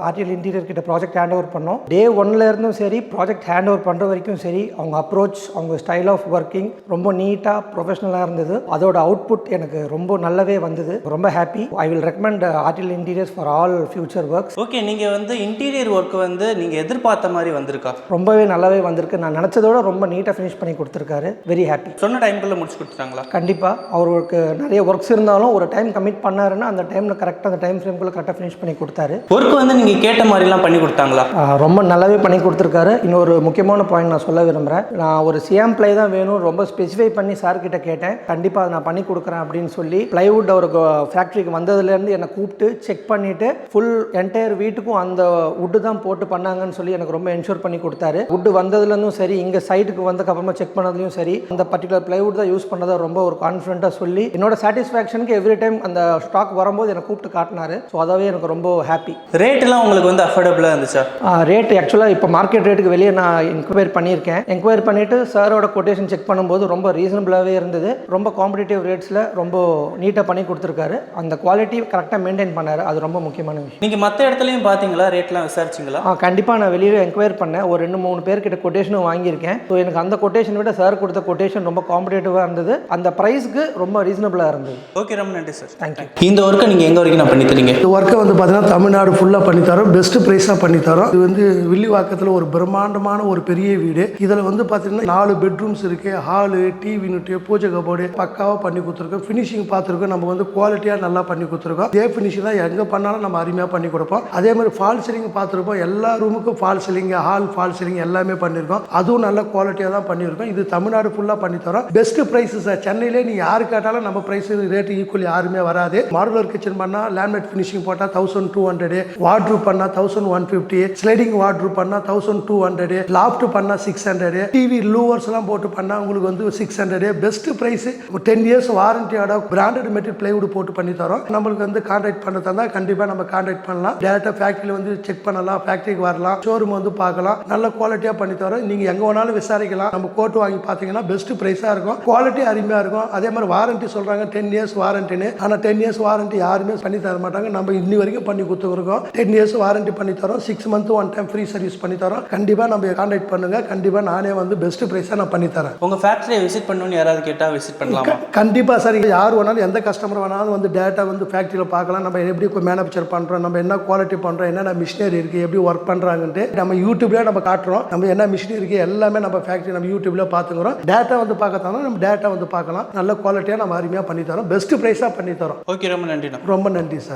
ஆர்டிஎல் இன்டீரியர் கிட்ட ப்ராஜெக்ட் ப்ராஜெக்ட் ஹேண்ட் ஓவர் பண்ணோம். டே 1ல இருந்தும் சரி, ப்ராஜெக்ட் ஹேண்ட் ஓவர் பண்ணுற வரைக்கும் சரி, அவங்க அப்ரோச், அவங்க ஸ்டைல் ஆஃப் ஒர்க்கிங் ரொம்ப நீட்டாக ப்ரொஃபஷனலாக இருந்தது. அதோட அவுட்புட் எனக்கு ரொம்ப நல்லாவே வந்தது. ரொம்ப happy. I will recommend Ardil interiors for all future works. Okay, நீங்கள் வந்து இன்டீரியர் ஒர்க் வந்து நீங்கள் எதிர்பார்த்த மாதிரி வந்திருக்கா? ரொம்பவே நல்லாவே வந்திருக்கு. நான் நினச்சதோட ரொம்ப நீட்டாக ஃபினிஷ் பண்ணி கொடுத்துருக்காரு. Very happy. சொன்ன டைமுக்குள்ளே முடிச்சு கொடுத்துட்டாங்களா? கண்டிப்பாக. அவருக்கு நிறைய ஒர்க்ஸ் இருந்தாலும் ஒரு டைம் கமிட் பண்ணாருன்னா அந்த டைமில் கரெக்டாக அந்த டைம் ஃப்ரேம்குள்ளே கரெக்டாக ஃபினிஷ் பண்ணி கொடுத்தாரு. ஒர்க் வந்து நீங்கள் கேட்ட மாதிரிலாம் பண்ணி கொடுத்தாங்களா? ரொம்ப நல்லாவே பண்ணி கொடுத்துருக்காரு. இன்னொரு முக்கியமான பாயிண்ட் நான் சொல்ல விரும்புகிறேன். நான் ஒரு சிஎம் பிளை தான் வேணும் ரொம்ப ஸ்பெசிஃபை பண்ணி சார்கிட்ட கேட்டேன். கண்டிப்பாக அதை நான் பண்ணி கொடுக்குறேன் அப்படின்னு சொல்லி பிளைவுட் அவர் ஃபேக்ட்ரிக்கு வந்ததுலேருந்து என்னை கூப்பிட்டு செக் பண்ணிவிட்டு ஃபுல் என்டையர் வீட்டுக்கும் அந்த வுட்டு தான் போட்டு பண்ணாங்கன்னு சொல்லி எனக்கு ரொம்ப என்ஷூர் பண்ணி கொடுத்தாரு. வுட்டு வந்ததுலேருந்தும் சரி, இங்கே சைட்டுக்கு வந்ததுக்கு அப்புறமா செக் பண்ணதுலையும் சரி, அந்த பர்டிகுலர் பிளைவுட் தான் யூஸ் பண்ணதை ரொம்ப ஒரு கான்ஃபிடென்ட்டாக சொல்லி என்னோட சாட்டிஸ்ஃபேக்ஷனுக்கு எவ்ரி டைம் அந்த ஸ்டாக் வரும்போது என்னை கூப்பிட்டு காட்டினாரு. ஸோ அதாவே எனக்கு ரொம்ப ஹாப்பி. ரேட்டெல்லாம் உங்களுக்கு வந்து அஃபோர்டபுளாக இருந்துச்சா? ரேட் ஆக்சுவலாக இப்போ மார்க்கெட் ரேட்டுக்கு வெளியே நான் என்கொயரி பண்ணியிருக்கேன். என்கொயரி பண்ணிவிட்டு சாரோட கொட்டேஷன் செக் பண்ணும்போது ரொம்ப ரீசனபிளாகவே இருந்தது. ரொம்ப காம்படிட்டிவ் ரேட்ஸில் ரொம்ப நீட்டாக பண்ணி கொடுத்துருக்காரு. அந்த குவாலிட்டி கரெக்டாக மெயின்டைன் பண்ணார். அது ரொம்ப முக்கியமான விஷயம். நீங்கள் மற்ற இடத்துலையும் பார்த்தீங்களா? ரேட்லாம் விசாரிச்சிங்களா? கண்டிப்பாக நான் வெளியே என்கொயரி பண்ணேன். ஒரு 2-3 பேர்கிட்ட கொட்டேஷனும் வாங்கியிருக்கேன். ஸோ எனக்கு அந்த கொட்டேஷன் விட சார் கொடுத்த கொட்டேஷன் ரொம்ப காம்படிட்டிவாக இருந்தது. அந்த ப்ரைஸ்க்கு ரொம்ப ரீசனபிளாக இருந்தது. ஓகே, ரொம்ப நன்றி சார். தேங்க்யூ. இந்த ஒர்க்கை நீங்கள் எங்கே வரைக்கும் நான் பண்ணி தரீங்க? இந்த ஒர்க்கை வந்து பார்த்தீங்கன்னா தமிழ்நாடு ஃபுல்லாக பண்ணித்தரோம். பெஸ்ட் ப்ரைஸாக பண்ணித்தரோம். இது வந்து வில்லிவாக்கத்தில் ஒரு பிரம்மாண்டமான ஒரு பெரிய வீடு. இதில் வந்து பார்த்தீங்கன்னா 4 பெட்ரூம்ஸ் இருக்குது. ஹாலு, டிவி யூனிட், பூஜை கபோர்டு பக்காவாக பண்ணி கொடுத்துருக்கோம். ஃபினிஷிங் பார்த்துருக்கோம். நம்ம வந்து குவாலிட்டியாக நல்லா பண்ணி கொடுத்துருக்கோம். இதே ஃபினிஷிங் தான் எங்கே பண்ணாலும் நம்ம அருமையாக பண்ணி கொடுப்போம். அதே மாதிரி ஃபால் சீலிங் பார்த்துருப்போம். எல்லா ரூமுக்கும் fall ceiling, hall fall ceiling எல்லாமே பண்ணியிருக்கோம். அதுவும் நல்ல குவாலிட்டியாக தான் பண்ணியிருக்கோம். இது தமிழ்நாடு ஃபுல்லாக பண்ணித்தரோம். Best price sir. சென்னையிலே நீங்கள் யாரு கேட்டாலும் நம்ம ப்ரைஸ் ரேட்டு ஈக்குவல் யாருமே வராது. மாடுலர் கிச்சன் பண்ணால் லேமினேட் ஃபினிஷிங் போட்டால் 1200, வார்ட்ரூப் பண்ணால் 1150, ஸ்லைடிங் வார்ட்ரூப் பண்ணால் 1200, லாஃப்ட் பண்ணால் 600, டிவி லூவர்ஸ்லாம் போட்டு பண்ணால் உங்களுக்கு வந்து 600. Best price. 10 இயர்ஸ் வாரண்டியோட பிராண்டட் மெட்டீரியல் பிளைவுட் போட்டு பண்ணி தரோம். நம்மளுக்கு வந்து கான்டாக்ட் பண்ண தந்தா கண்டிப்பாக நம்ம கான்டாக்ட் பண்ணலாம். டேரெக்டாக ஃபேக்ட்ரியில் வந்து செக் பண்ணலாம், ஃபேக்ட்ரிக்கு வரலாம், ஷோரூம் வந்து பார்க்கலாம். நல்ல குவாலிட்டியாக பண்ணி தரோம். நீங்கள் எங்கே வேணாலும் விசாரிக்கலாம். நம்ம கோட் வாங்கி பார்த்தீங்கன்னா பெஸ்ட் ப்ரைஸாக இருக்கும். குவாலிட்டி அருமையாக இருக்கும். அதே மாதிரி வாரண்டி சொல்கிறாங்க 10 இயர்ஸ் வாரண்டின்னு. ஆனால் 10 இயர்ஸ் வாரண்டி யாருமே பண்ணி தர மாட்டாங்க. நம்ம இன்னி வரைக்கும் பண்ணி கொடுத்துருக்கோம். 10 இயர்ஸ் வாரண்டி பண்ணி தரோம். 6 மந்த் 1 டைம் ஃப்ரீ சர்வீஸ் பண்ணி தரோம். கண்டிப்பாக நம்ம கான்டாக்ட் பண்ணுங்க. கண்டிப்பாக நானே வந்து பெஸ்ட் ப்ரைஸாக நான் பண்ணி தரேன். உங்கள் ஃபேக்ட்ரியை விசிட் பண்ணணும்னு யாராவது கேட்டால் விசிட் பண்ணலாமா? கண்டிப்பாக சார். யார் வேணாலும் எந்த கஸ்டமர் வேணாலும் வந்து டேட்டா வந்து ஃபேக்ட்ரியில் பார்க்கலாம். நம்ம எப்படி மேனுஃபேக்சர் பண்ணுறோம், நம்ம என்ன குவாலிட்டி பண்ணுறோம், என்னென்ன மிஷினரி இருக்குது, எப்படி ஒர்க் பண்ணுறாங்கன்ட்டு நம்ம யூடியூப்லேயே நம்ம காட்டுறோம். நம்ம என்ன மிஷினரி இருக்குது எல்லாமே நம்ம ஃபேக்ட்ரி நம்ம யூடியூப்ல பார்த்துக்கிறோம். டேட்டா வந்து பார்க்கத்தானோ நம்ம டேட்டா வந்து பார்க்கலாம். நல்ல குவாலிட்டியாக நம்ம அருமையாக பண்ணி தரோம். பெஸ்ட் ப்ரைஸாக பண்ணி தரோம். ஓகே, ரொம்ப நன்றி. ரொம்ப நன்றி சார்.